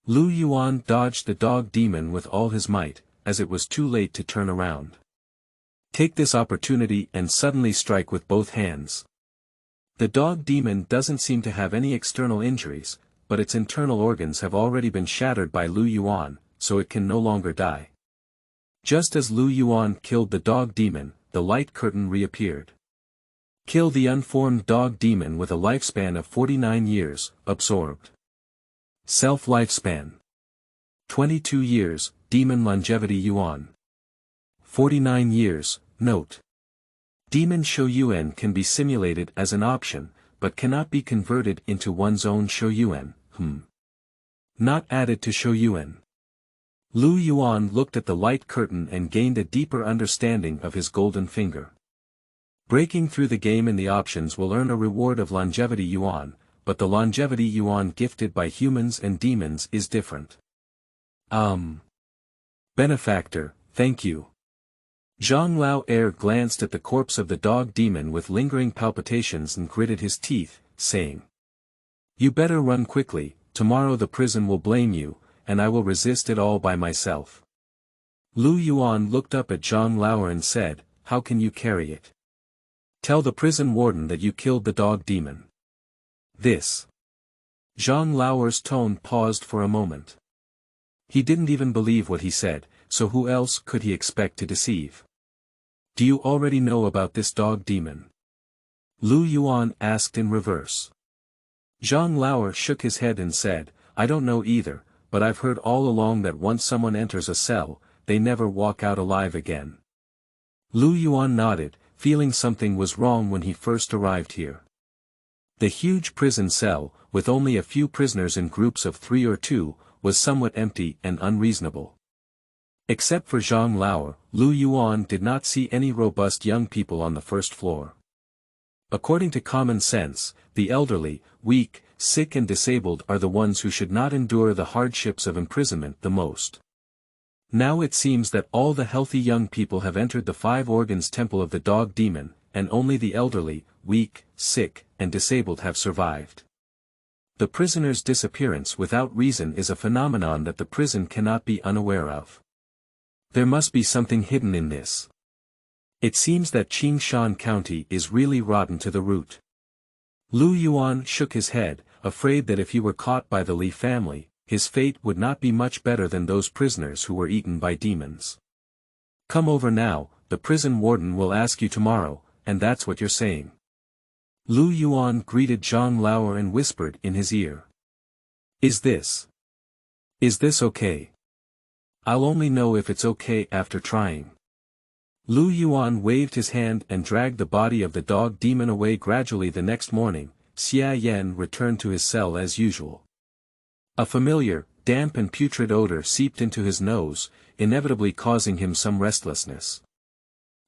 Lu Yuan dodged the dog demon with all his might, as it was too late to turn around. Take this opportunity and suddenly strike with both hands. The dog demon doesn't seem to have any external injuries, but its internal organs have already been shattered by Lu Yuan, so it can no longer die. Just as Lu Yuan killed the dog demon, the light curtain reappeared. Kill the unformed dog demon with a lifespan of 49 years, absorbed. Self-lifespan. 22 years, demon longevity Yuan. 49 years, note. Demon Shouyuan can be simulated as an option, but cannot be converted into one's own Shouyuan, Not added to Shouyuan. Lu Yuan looked at the light curtain and gained a deeper understanding of his golden finger. Breaking through the game in the options will earn a reward of longevity Yuan, but the longevity Yuan gifted by humans and demons is different. Benefactor, thank you. Zhang Lauer glanced at the corpse of the dog demon with lingering palpitations and gritted his teeth, saying, You better run quickly, tomorrow the prison will blame you, and I will resist it all by myself. Lu Yuan looked up at Zhang Lauer and said, How can you carry it? Tell the prison warden that you killed the dog demon. This. Zhang Lauer's tone paused for a moment. He didn't even believe what he said, so who else could he expect to deceive? Do you already know about this dog demon? Lu Yuan asked in reverse. Zhang Lauer shook his head and said, I don't know either, but I've heard all along that once someone enters a cell, they never walk out alive again. Lu Yuan nodded, feeling something was wrong when he first arrived here. The huge prison cell, with only a few prisoners in groups of 3 or 2, was somewhat empty and unreasonable. Except for Zhang Lao, Lu Yuan did not see any robust young people on the first floor. According to common sense, the elderly, weak, sick and disabled are the ones who should not endure the hardships of imprisonment the most. Now it seems that all the healthy young people have entered the 5 organs temple of the dog demon, and only the elderly, weak, sick, and disabled have survived. The prisoner's disappearance without reason is a phenomenon that the prison cannot be unaware of. There must be something hidden in this. It seems that Changsheng County is really rotten to the root. Lu Yuan shook his head, afraid that if he were caught by the Li family, his fate would not be much better than those prisoners who were eaten by demons. Come over now, the prison warden will ask you tomorrow, and that's what you're saying. Lu Yuan greeted Zhang Lao and whispered in his ear. Is this okay? I'll only know if it's okay after trying. Lu Yuan waved his hand and dragged the body of the dog demon away gradually. The next morning, Xia Yan returned to his cell as usual. A familiar, damp and putrid odor seeped into his nose, inevitably causing him some restlessness.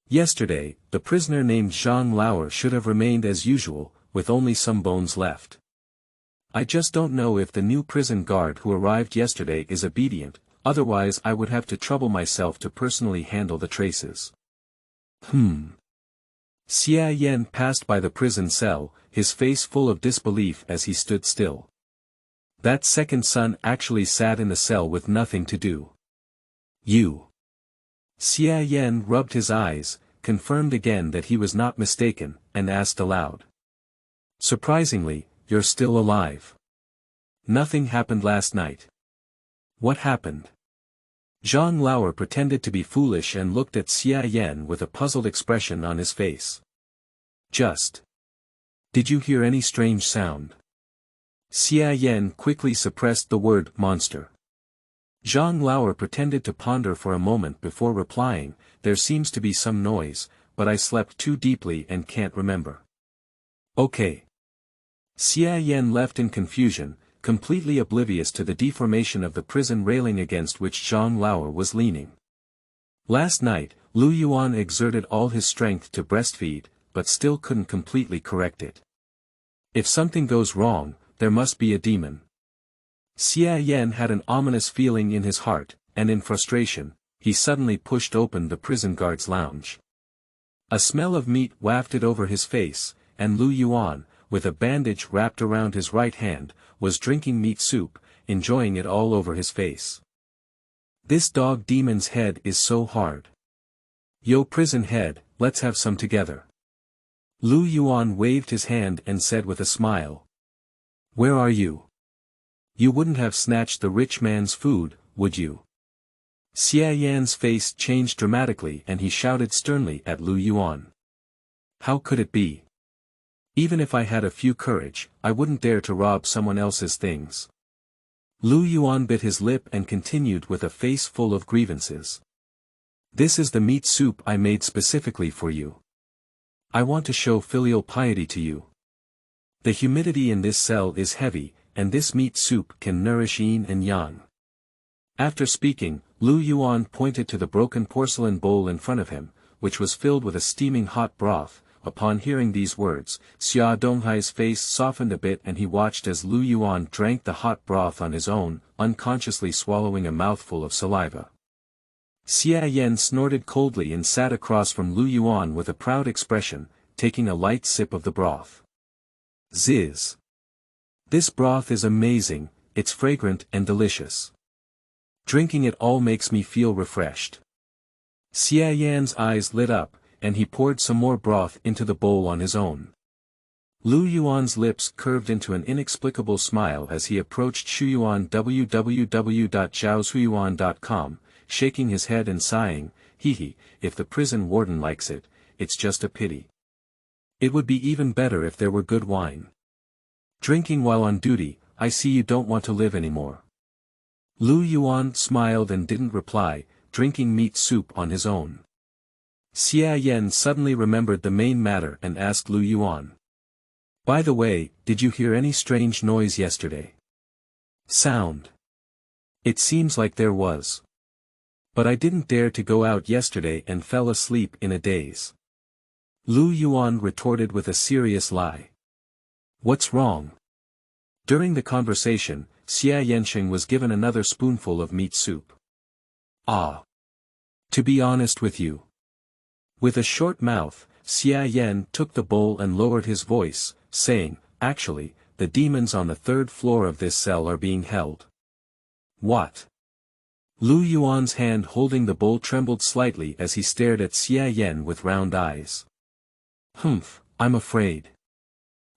Yesterday, the prisoner named Zhang Lao should have remained as usual, with only some bones left. I just don't know if the new prison guard who arrived yesterday is obedient, otherwise I would have to trouble myself to personally handle the traces. Xia Yan passed by the prison cell, his face full of disbelief as he stood still. That second son actually sat in the cell with nothing to do. You. Xia Yan rubbed his eyes, confirmed again that he was not mistaken, and asked aloud. Surprisingly, you're still alive. Nothing happened last night. What happened? Zhang Lao pretended to be foolish and looked at Xia Yan with a puzzled expression on his face. Did you hear any strange sound? Xia Yan quickly suppressed the word monster. Zhang Lao pretended to ponder for a moment before replying, there seems to be some noise, but I slept too deeply and can't remember. Okay. Xia Yan left in confusion, completely oblivious to the deformation of the prison railing against which Zhang Lao was leaning. Last night, Lu Yuan exerted all his strength to breastfeed, but still couldn't completely correct it. If something goes wrong, there must be a demon. Xia Yan had an ominous feeling in his heart, and in frustration, he suddenly pushed open the prison guard's lounge. A smell of meat wafted over his face, and Lu Yuan, with a bandage wrapped around his right hand, was drinking meat soup, enjoying it all over his face. This dog demon's head is so hard. Yo prison head, let's have some together. Lu Yuan waved his hand and said with a smile. Where are you? You wouldn't have snatched the rich man's food, would you? Xia Yan's face changed dramatically and he shouted sternly at Lu Yuan. How could it be? Even if I had a few courage, I wouldn't dare to rob someone else's things. Lu Yuan bit his lip and continued with a face full of grievances. This is the meat soup I made specifically for you. I want to show filial piety to you. The humidity in this cell is heavy, and this meat soup can nourish yin and yang. After speaking, Lu Yuan pointed to the broken porcelain bowl in front of him, which was filled with a steaming hot broth. Upon hearing these words, Xia Donghai's face softened a bit and he watched as Lu Yuan drank the hot broth on his own, unconsciously swallowing a mouthful of saliva. Xia Yan snorted coldly and sat across from Lu Yuan with a proud expression, taking a light sip of the broth. Ziz. This broth is amazing, it's fragrant and delicious. Drinking it all makes me feel refreshed. Xia Yan's eyes lit up, and he poured some more broth into the bowl on his own. Lu Yuan's lips curved into an inexplicable smile as he approached Shuyuan www.zhaoshuyuan.com, shaking his head and sighing, hee, if the prison warden likes it, it's just a pity. It would be even better if there were good wine. Drinking while on duty, I see you don't want to live anymore. Lu Yuan smiled and didn't reply, drinking meat soup on his own. Xia Yan suddenly remembered the main matter and asked Lu Yuan. By the way, did you hear any strange noise yesterday? Sound. It seems like there was. But I didn't dare to go out yesterday and fell asleep in a daze. Lu Yuan retorted with a serious lie. What's wrong? During the conversation, Changsheng was given another spoonful of meat soup. Ah. To be honest with you. With a short mouth, Xia Yan took the bowl and lowered his voice, saying, actually, the demons on the third floor of this cell are being held. What? Lu Yuan's hand holding the bowl trembled slightly as he stared at Xia Yan with round eyes. Humph, I'm afraid.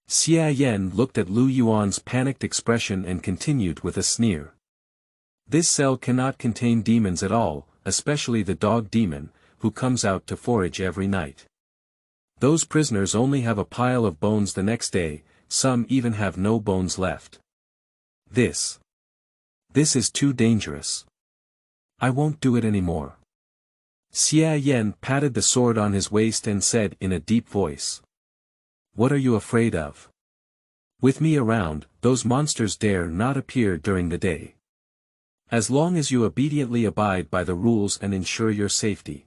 Xia Yan looked at Lu Yuan's panicked expression and continued with a sneer. This cell cannot contain demons at all, especially the dog demon, who comes out to forage every night. Those prisoners only have a pile of bones the next day, some even have no bones left. This is too dangerous. I won't do it anymore. Xia Yan patted the sword on his waist and said in a deep voice. What are you afraid of? With me around, those monsters dare not appear during the day. As long as you obediently abide by the rules and ensure your safety.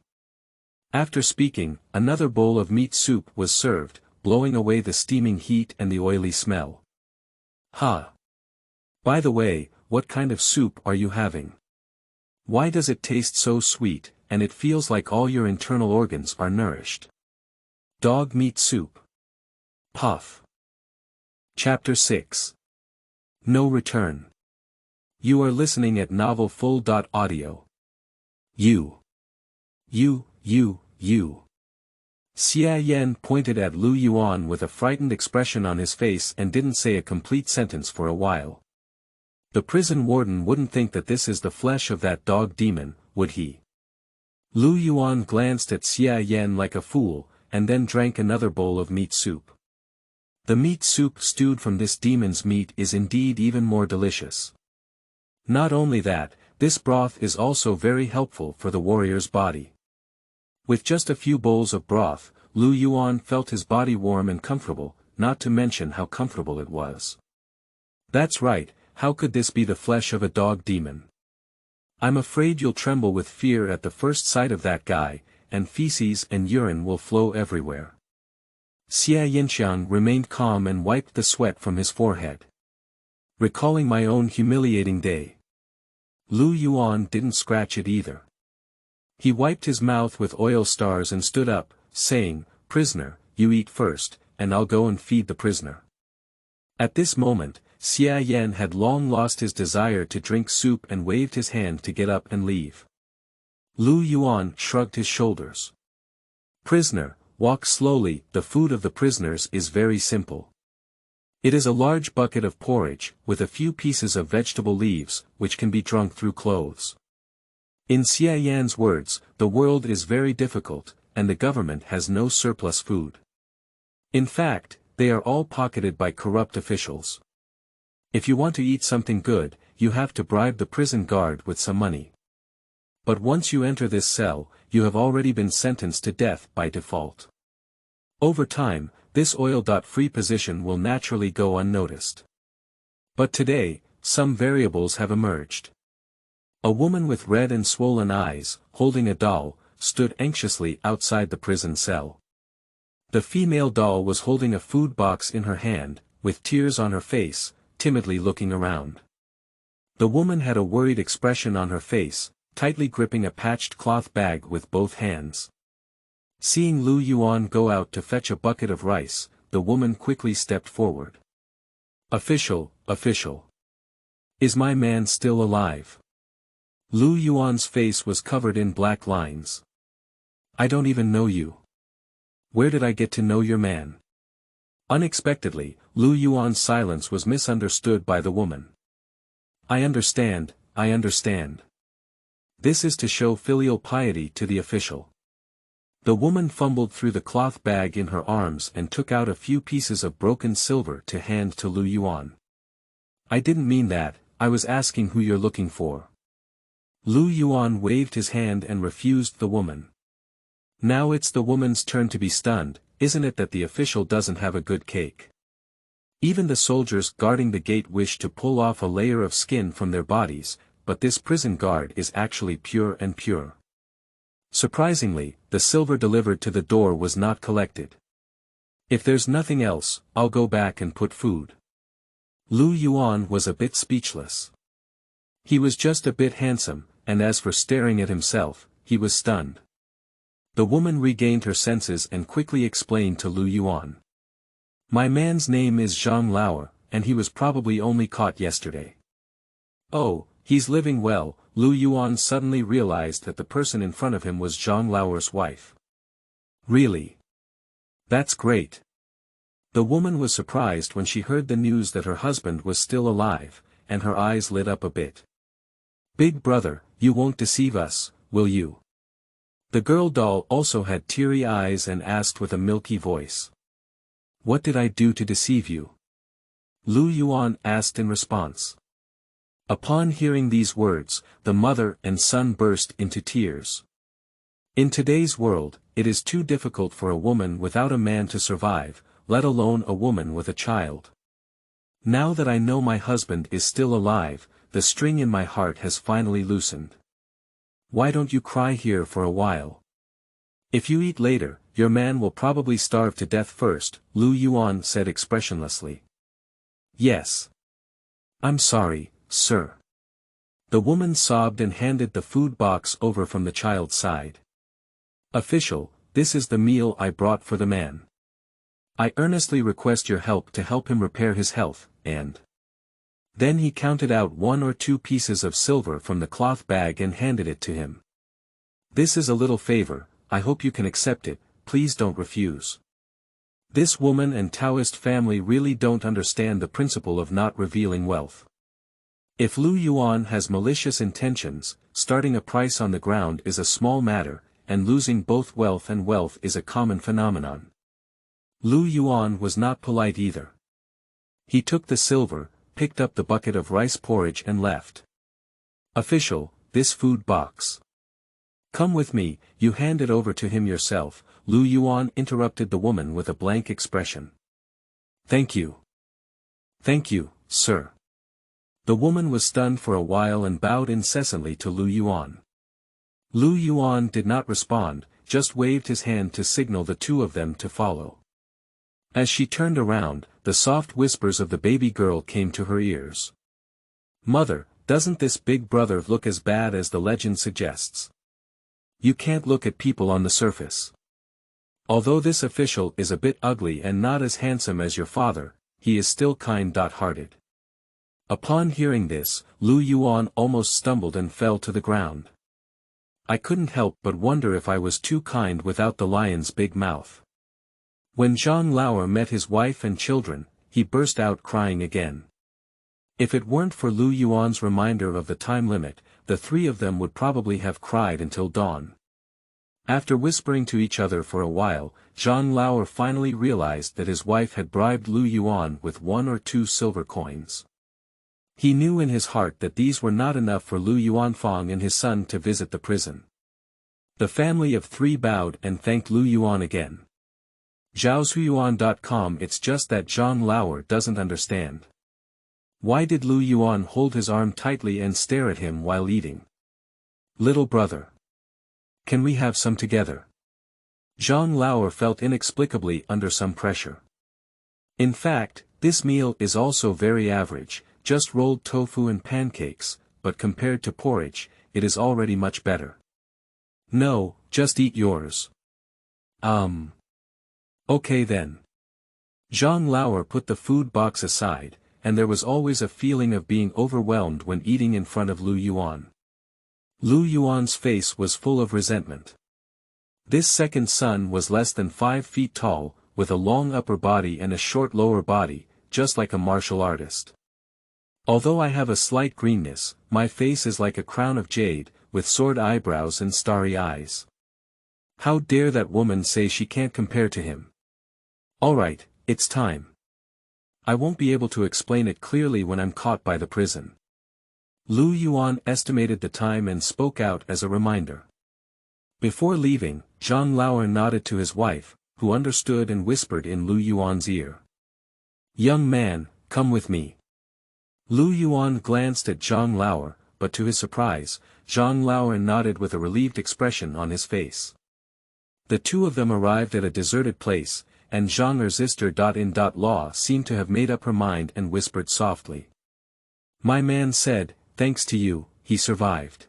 After speaking, another bowl of meat soup was served, blowing away the steaming heat and the oily smell. Ha! By the way, what kind of soup are you having? Why does it taste so sweet, and it feels like all your internal organs are nourished? Dog meat soup. Puff. Chapter 6. No Return. You are listening at novelfull.audio. You. Xia Yan pointed at Lu Yuan with a frightened expression on his face and didn't say a complete sentence for a while. The prison warden wouldn't think that this is the flesh of that dog demon, would he? Lu Yuan glanced at Xia Yan like a fool, and then drank another bowl of meat soup. The meat soup stewed from this demon's meat is indeed even more delicious. Not only that, this broth is also very helpful for the warrior's body. With just a few bowls of broth, Lu Yuan felt his body warm and comfortable, not to mention how comfortable it was. That's right, how could this be the flesh of a dog demon? I'm afraid you'll tremble with fear at the first sight of that guy, and feces and urine will flow everywhere. Xia Yinxiang remained calm and wiped the sweat from his forehead. Recalling my own humiliating day. Lu Yuan didn't scratch it either. He wiped his mouth with oil stars and stood up, saying, Prisoner, you eat first, and I'll go and feed the prisoner. At this moment, Xia Yan had long lost his desire to drink soup and waved his hand to get up and leave. Lu Yuan shrugged his shoulders. Prisoner, walk slowly, the food of the prisoners is very simple. It is a large bucket of porridge, with a few pieces of vegetable leaves, which can be drunk through clothes. In Xia Yan's words, the world is very difficult, and the government has no surplus food. In fact, they are all pocketed by corrupt officials. If you want to eat something good, you have to bribe the prison guard with some money. But once you enter this cell, you have already been sentenced to death by default. Over time, this oil-free position will naturally go unnoticed. But today, some variables have emerged. A woman with red and swollen eyes, holding a doll, stood anxiously outside the prison cell. The female doll was holding a food box in her hand, with tears on her face, timidly looking around. The woman had a worried expression on her face, tightly gripping a patched cloth bag with both hands. Seeing Lu Yuan go out to fetch a bucket of rice, the woman quickly stepped forward. Official. Is my man still alive? Lu Yuan's face was covered in black lines. I don't even know you. Where did I get to know your man? Unexpectedly, Lu Yuan's silence was misunderstood by the woman. I understand. This is to show filial piety to the official. The woman fumbled through the cloth bag in her arms and took out a few pieces of broken silver to hand to Lu Yuan. I didn't mean that, I was asking who you're looking for. Lu Yuan waved his hand and refused the woman. Now it's the woman's turn to be stunned, isn't it that the official doesn't have a good cake? Even the soldiers guarding the gate wish to pull off a layer of skin from their bodies, but this prison guard is actually pure and pure. Surprisingly, the silver delivered to the door was not collected. If there's nothing else, I'll go back and put food. Lu Yuan was a bit speechless. He was just a bit handsome, and as for staring at himself, he was stunned. The woman regained her senses and quickly explained to Lu Yuan. My man's name is Zhang Lauer, and he was probably only caught yesterday. Oh, he's living well. Lu Yuan suddenly realized that the person in front of him was Zhang Lauer's wife. Really? That's great. The woman was surprised when she heard the news that her husband was still alive, and her eyes lit up a bit. Big brother, you won't deceive us, will you? The girl doll also had teary eyes and asked with a milky voice. What did I do to deceive you? Lu Yuan asked in response. Upon hearing these words, the mother and son burst into tears. In today's world, it is too difficult for a woman without a man to survive, let alone a woman with a child. Now that I know my husband is still alive, the string in my heart has finally loosened. Why don't you cry here for a while? If you eat later, your man will probably starve to death first, Lu Yuan said expressionlessly. Yes. I'm sorry, sir. The woman sobbed and handed the food box over from the child's side. Official, this is the meal I brought for the man. I earnestly request your help to help him repair his health, and... Then he counted out 1 or 2 pieces of silver from the cloth bag and handed it to him. This is a little favor, I hope you can accept it, please don't refuse. This woman and Taoist family really don't understand the principle of not revealing wealth. If Lu Yuan has malicious intentions, starting a price on the ground is a small matter, and losing both wealth and wealth is a common phenomenon. Lu Yuan was not polite either. He took the silver, picked up the bucket of rice porridge and left. Official, this food box. Come with me, you hand it over to him yourself, Lu Yuan interrupted the woman with a blank expression. Thank you. Thank you, sir. The woman was stunned for a while and bowed incessantly to Lu Yuan. Lu Yuan did not respond, just waved his hand to signal the two of them to follow. As she turned around, the soft whispers of the baby girl came to her ears. Mother, doesn't this big brother look as bad as the legend suggests? You can't look at people on the surface. Although this official is a bit ugly and not as handsome as your father, he is still kind-hearted. Upon hearing this, Lu Yuan almost stumbled and fell to the ground. I couldn't help but wonder if I was too kind without the lion's big mouth. When Zhang Lauer met his wife and children, he burst out crying again. If it weren't for Lu Yuan's reminder of the time limit, the 3 of them would probably have cried until dawn. After whispering to each other for a while, Zhang Lauer finally realized that his wife had bribed Lu Yuan with 1 or 2 silver coins. He knew in his heart that these were not enough for Lu Yuanfang and his son to visit the prison. The family of 3 bowed and thanked Lu Yuan again. Zhaozuiyuan.com. It's just that Zhang Lauer doesn't understand. Why did Lu Yuan hold his arm tightly and stare at him while eating? Little brother. Can we have some together? Zhang Lauer felt inexplicably under some pressure. In fact, this meal is also very average, just rolled tofu and pancakes, but compared to porridge, it is already much better. No, just eat yours. Okay then. Zhang Lauer put the food box aside, and there was always a feeling of being overwhelmed when eating in front of Lu Yuan. Lu Yuan's face was full of resentment. This second son was less than 5 feet tall, with a long upper body and a short lower body, just like a martial artist. Although I have a slight greenness, my face is like a crown of jade, with sword eyebrows and starry eyes. How dare that woman say she can't compare to him? Alright, it's time. I won't be able to explain it clearly when I'm caught by the prison. Lu Yuan estimated the time and spoke out as a reminder. Before leaving, Zhang Lauer nodded to his wife, who understood and whispered in Lu Yuan's ear. "Young man, come with me." Lu Yuan glanced at Zhang Lauer, but to his surprise, Zhang Lauer nodded with a relieved expression on his face. The two of them arrived at a deserted place, and Zhang sister-in-law seemed to have made up her mind and whispered softly. "My man said, thanks to you, he survived."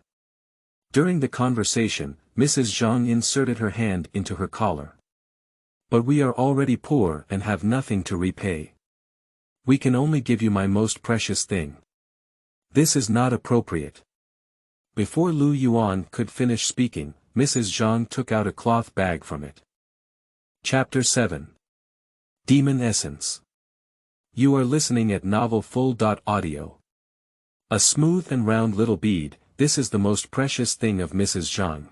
During the conversation, Mrs. Zhang inserted her hand into her collar. "But we are already poor and have nothing to repay. We can only give you my most precious thing. This is not appropriate." Before Lu Yuan could finish speaking, Mrs. Zhang took out a cloth bag from it. Chapter 7. Demon Essence. You are listening at novelfull.audio. A smooth and round little bead, this is the most precious thing of Mrs. Zhang.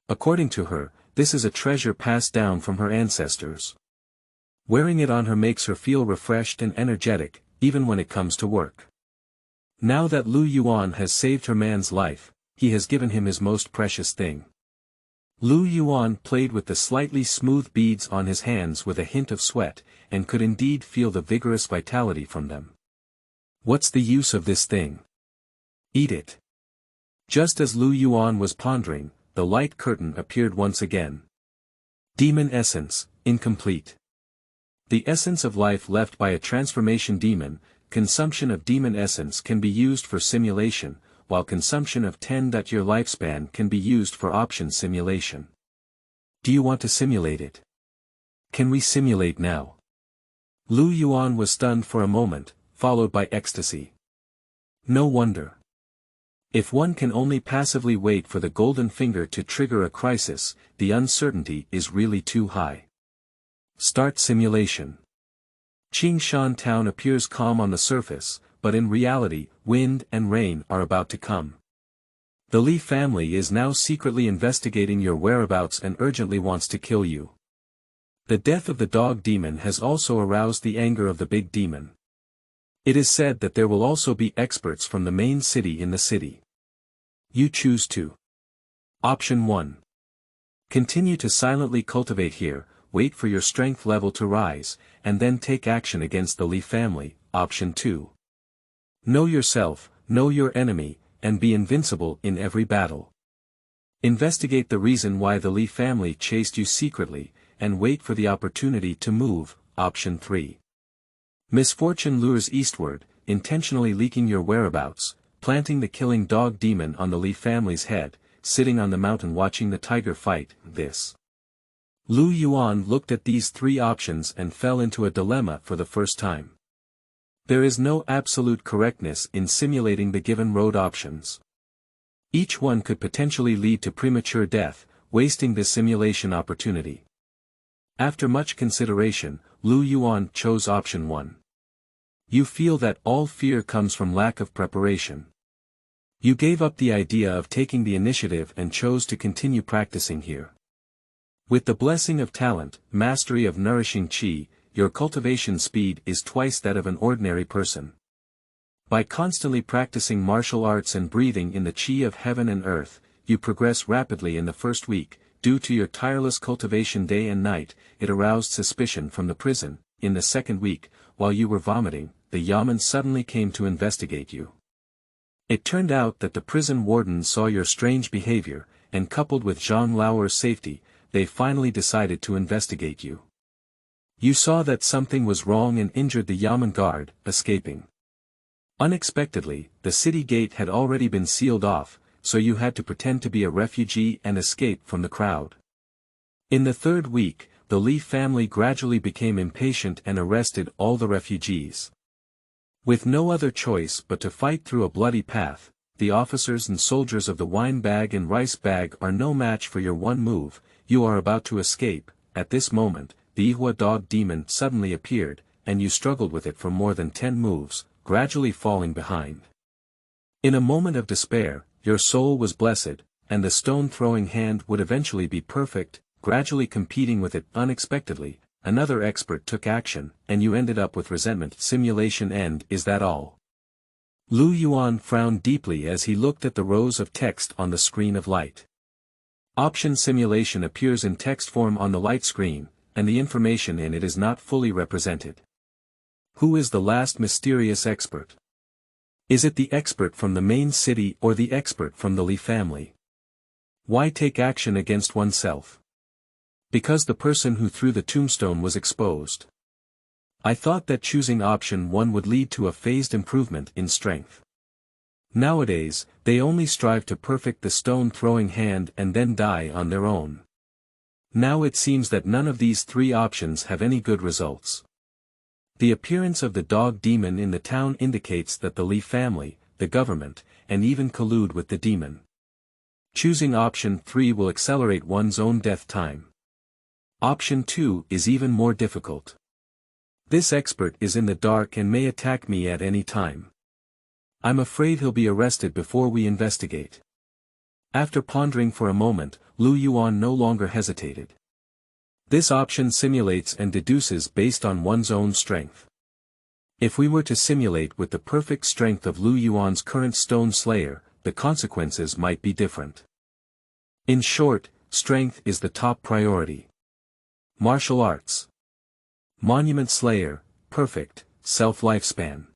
According to her, this is a treasure passed down from her ancestors. Wearing it on her makes her feel refreshed and energetic, even when it comes to work. Now that Lu Yuan has saved her man's life, he has given him his most precious thing. Lu Yuan played with the slightly smooth beads on his hands with a hint of sweat, and could indeed feel the vigorous vitality from them. What's the use of this thing? Eat it. Just as Lu Yuan was pondering, the light curtain appeared once again. Demon Essence, incomplete. The essence of life left by a transformation demon. Consumption of demon essence can be used for simulation, while consumption of 10-year lifespan can be used for option simulation. Do you want to simulate it? Can we simulate now? Lu Yuan was stunned for a moment, followed by ecstasy. No wonder. If one can only passively wait for the golden finger to trigger a crisis, the uncertainty is really too high. Start simulation. Changsheng town appears calm on the surface, but in reality, wind and rain are about to come. The Li family is now secretly investigating your whereabouts and urgently wants to kill you. The death of the dog demon has also aroused the anger of the big demon. It is said that there will also be experts from the main city in the city. You choose to. Option 1. Continue to silently cultivate here, wait for your strength level to rise, and then take action against the Li family. Option 2. Know yourself, know your enemy, and be invincible in every battle. Investigate the reason why the Li family chased you secretly, and wait for the opportunity to move. Option 3. Misfortune lures eastward, intentionally leaking your whereabouts, planting the killing dog demon on the Li family's head, sitting on the mountain watching the tiger fight. This. Lu Yuan looked at these three options and fell into a dilemma for the first time. There is no absolute correctness in simulating the given road options. Each one could potentially lead to premature death, wasting the simulation opportunity. After much consideration, Lu Yuan chose option 1. You feel that all fear comes from lack of preparation. You gave up the idea of taking the initiative and chose to continue practicing here. With the blessing of talent, mastery of nourishing qi, your cultivation speed is twice that of an ordinary person. By constantly practicing martial arts and breathing in the qi of heaven and earth, you progress rapidly in the first week. Due to your tireless cultivation day and night, it aroused suspicion from the prison. In the second week, while you were vomiting, the yamen suddenly came to investigate you. It turned out that the prison wardens saw your strange behavior, and coupled with Zhang Lauer's safety, they finally decided to investigate you. You saw that something was wrong and injured the yamen guard, escaping. Unexpectedly, the city gate had already been sealed off, so you had to pretend to be a refugee and escape from the crowd. In the third week, the Li family gradually became impatient and arrested all the refugees. With no other choice but to fight through a bloody path, the officers and soldiers of the wine bag and rice bag are no match for your one move. You are about to escape. At this moment, the Ihua dog demon suddenly appeared, and you struggled with it for more than 10 moves, gradually falling behind. In a moment of despair, your soul was blessed, and the stone-throwing hand would eventually be perfect. Gradually competing with it unexpectedly, another expert took action, and you ended up with resentment. Simulation end. Is that all? Lu Yuan frowned deeply as he looked at the rows of text on the screen of light. Option simulation appears in text form on the light screen, and the information in it is not fully represented. Who is the last mysterious expert? Is it the expert from the main city or the expert from the Lee family? Why take action against oneself? Because the person who threw the tombstone was exposed. I thought that choosing option 1 would lead to a phased improvement in strength. Nowadays, they only strive to perfect the stone-throwing hand and then die on their own. Now it seems that none of these 3 options have any good results. The appearance of the dog demon in the town indicates that the Lee family, the government, and even collude with the demon. Choosing option 3 will accelerate one's own death time. Option 2 is even more difficult. This expert is in the dark and may attack me at any time. I'm afraid he'll be arrested before we investigate. After pondering for a moment, Lu Yuan no longer hesitated. This option simulates and deduces based on one's own strength. If we were to simulate with the perfect strength of Lu Yuan's current stone slayer, the consequences might be different. In short, strength is the top priority. Martial arts. Monument slayer, perfect, self-lifespan.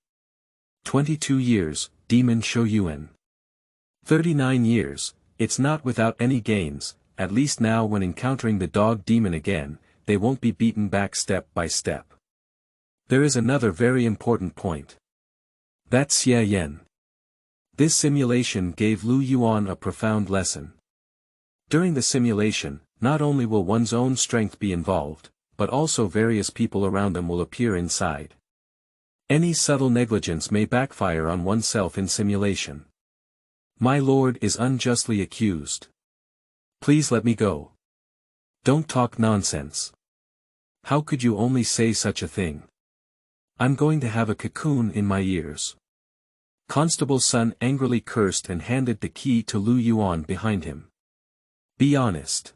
22 years, Demon Shoyuan. 39 years, it's not without any gains, at least now when encountering the dog demon again, they won't be beaten back step by step. There is another very important point. That's Xie Yan. This simulation gave Lu Yuan a profound lesson. During the simulation, not only will one's own strength be involved, but also various people around them will appear inside. Any subtle negligence may backfire on oneself in simulation. My lord is unjustly accused. Please let me go. Don't talk nonsense. How could you only say such a thing? I'm going to have a cocoon in my ears. Constable Sun angrily cursed and handed the key to Lu Yuan behind him. Be honest.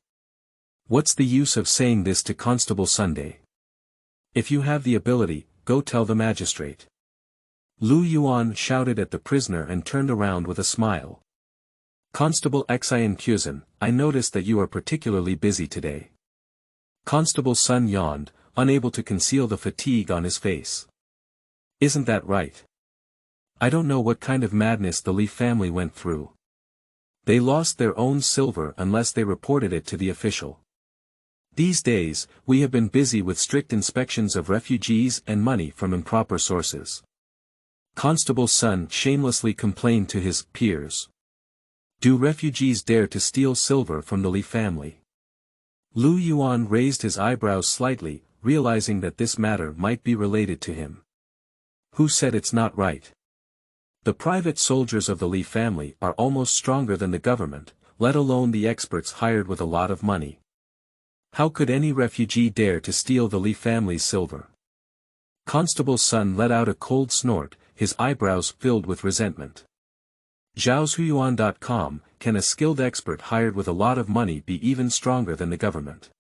What's the use of saying this to Constable Sunday? If you have the ability, go tell the magistrate. Lu Yuan shouted at the prisoner and turned around with a smile. Constable Xian Kyuzan, I noticed that you are particularly busy today. Constable Sun yawned, unable to conceal the fatigue on his face. Isn't that right? I don't know what kind of madness the Lee family went through. They lost their own silver unless they reported it to the official. These days, we have been busy with strict inspections of refugees and money from improper sources. Constable Sun shamelessly complained to his peers. Do refugees dare to steal silver from the Lee family? Lu Yuan raised his eyebrows slightly, realizing that this matter might be related to him. Who said it's not right? The private soldiers of the Lee family are almost stronger than the government, let alone the experts hired with a lot of money. How could any refugee dare to steal the Lee family's silver? Constable Sun let out a cold snort, his eyebrows filled with resentment. Zhaoshuyuan.com, can a skilled expert hired with a lot of money be even stronger than the government?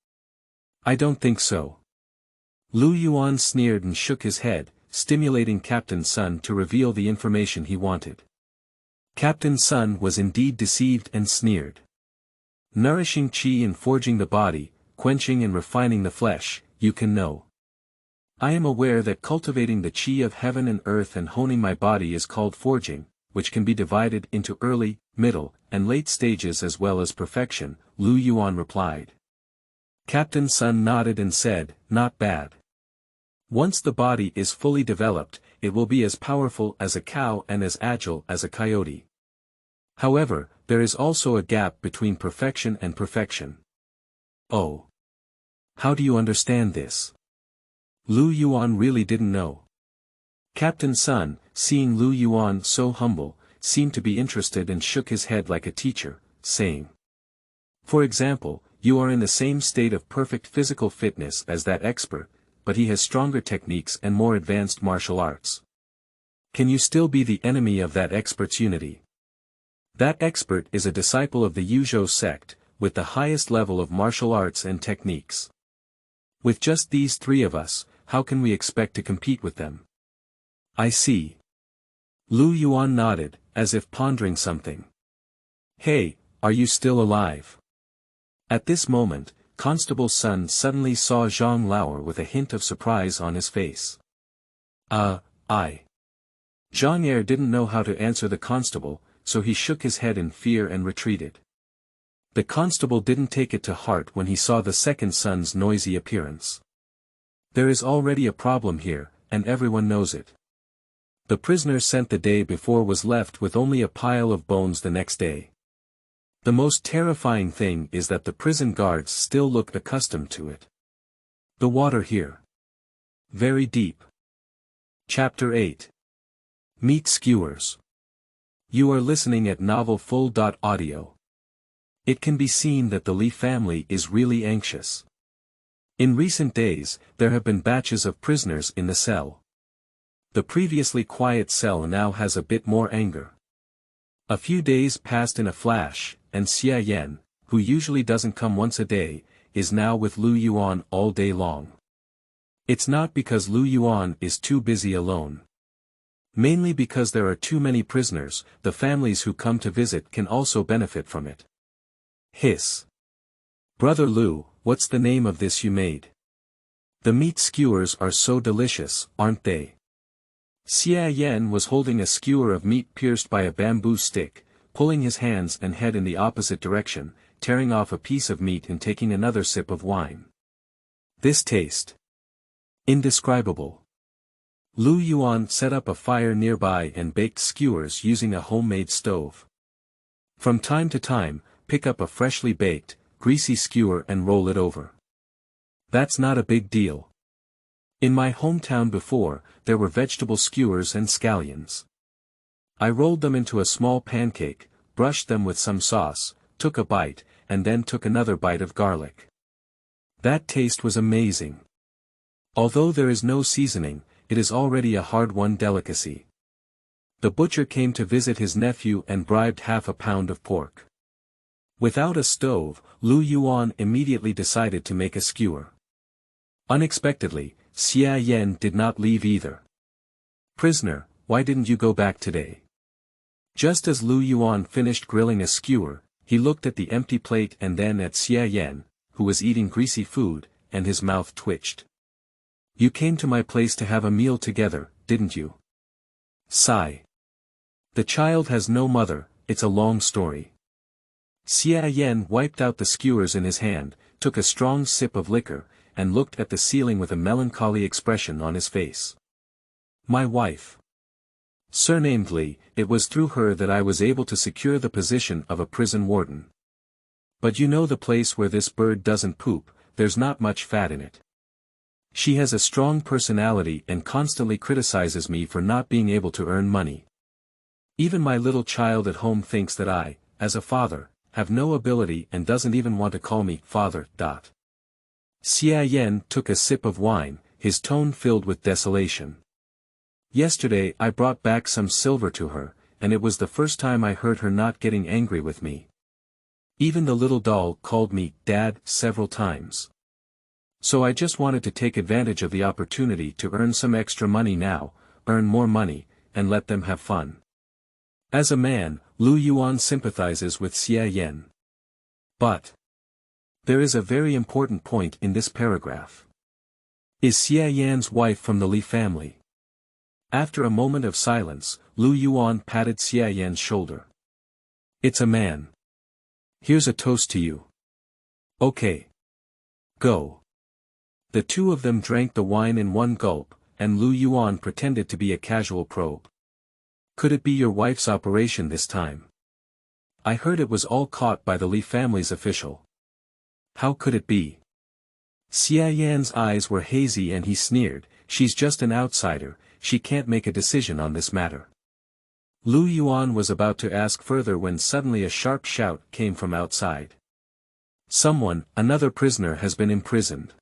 I don't think so. Lu Yuan sneered and shook his head, stimulating Captain Sun to reveal the information he wanted. Captain Sun was indeed deceived and sneered. Nourishing qi and forging the body, quenching and refining the flesh, you can know. I am aware that cultivating the qi of heaven and earth and honing my body is called forging, which can be divided into early, middle, and late stages as well as perfection, Lu Yuan replied. Captain Sun nodded and said, not bad. Once the body is fully developed, it will be as powerful as a cow and as agile as a coyote. However, there is also a gap between perfection and perfection. Oh. How do you understand this? Lu Yuan really didn't know. Captain Sun, seeing Lu Yuan so humble, seemed to be interested and shook his head like a teacher, saying. For example, you are in the same state of perfect physical fitness as that expert, but he has stronger techniques and more advanced martial arts. Can you still be the enemy of that expert's unity? That expert is a disciple of the Yuzhou sect, with the highest level of martial arts and techniques. With just these 3 of us, how can we expect to compete with them? I see. Lu Yuan nodded, as if pondering something. Hey, are you still alive? At this moment, Constable's son suddenly saw Zhang Lauer with a hint of surprise on his face. I. Jean-Pierre didn't know how to answer the constable, so he shook his head in fear and retreated. The constable didn't take it to heart when he saw the second son's noisy appearance. There is already a problem here, and everyone knows it. The prisoner sent the day before was left with only a pile of bones the next day. The most terrifying thing is that the prison guards still look accustomed to it. The water here. Very deep. Chapter 8. Meet Skewers. You are listening at novelfull.audio. It can be seen that the Lee family is really anxious. In recent days, there have been batches of prisoners in the cell. The previously quiet cell now has a bit more anger. A few days passed in a flash, and Xia Yan, who usually doesn't come once a day, is now with Lu Yuan all day long. It's not because Lu Yuan is too busy alone. Mainly because there are too many prisoners, the families who come to visit can also benefit from it. Hiss. Brother Lu, what's the name of this you made? The meat skewers are so delicious, aren't they? Xia Yan was holding a skewer of meat pierced by a bamboo stick, pulling his hands and head in the opposite direction, tearing off a piece of meat and taking another sip of wine. This taste. Indescribable. Lu Yuan set up a fire nearby and baked skewers using a homemade stove. From time to time, pick up a freshly baked, greasy skewer and roll it over. That's not a big deal. In my hometown before, there were vegetable skewers and scallions. I rolled them into a small pancake, brushed them with some sauce, took a bite, and then took another bite of garlic. That taste was amazing. Although there is no seasoning, it is already a hard-won delicacy. The butcher came to visit his nephew and bribed half a pound of pork. Without a stove, Lu Yuan immediately decided to make a skewer. Unexpectedly, Xia Yan did not leave either. Prisoner, why didn't you go back today? Just as Lu Yuan finished grilling a skewer, he looked at the empty plate and then at Xia Yan, who was eating greasy food, and his mouth twitched. You came to my place to have a meal together, didn't you? Sigh. The child has no mother, it's a long story. Xia Yan wiped out the skewers in his hand, took a strong sip of liquor, and looked at the ceiling with a melancholy expression on his face. My wife. Surnamed Li, it was through her that I was able to secure the position of a prison warden. But you know the place where this bird doesn't poop, there's not much fat in it. She has a strong personality and constantly criticizes me for not being able to earn money. Even my little child at home thinks that I, as a father, have no ability and doesn't even want to call me father. Xia Yan took a sip of wine, his tone filled with desolation. Yesterday I brought back some silver to her, and it was the first time I heard her not getting angry with me. Even the little doll called me Dad several times. So I just wanted to take advantage of the opportunity to earn some extra money now, earn more money, and let them have fun. As a man, Lu Yuan sympathizes with Xia Yan. But there is a very important point in this paragraph. Is Xia Yan's wife from the Li family? After a moment of silence, Lu Yuan patted Xia Yan's shoulder. It's a man. Here's a toast to you. Okay. Go. The two of them drank the wine in one gulp, and Lu Yuan pretended to be a casual probe. Could it be your wife's operation this time? I heard it was all caught by the Li family's official. How could it be? Xia Yan's eyes were hazy and he sneered, she's just an outsider, she can't make a decision on this matter. Lu Yuan was about to ask further when suddenly a sharp shout came from outside. Someone, another prisoner has been imprisoned.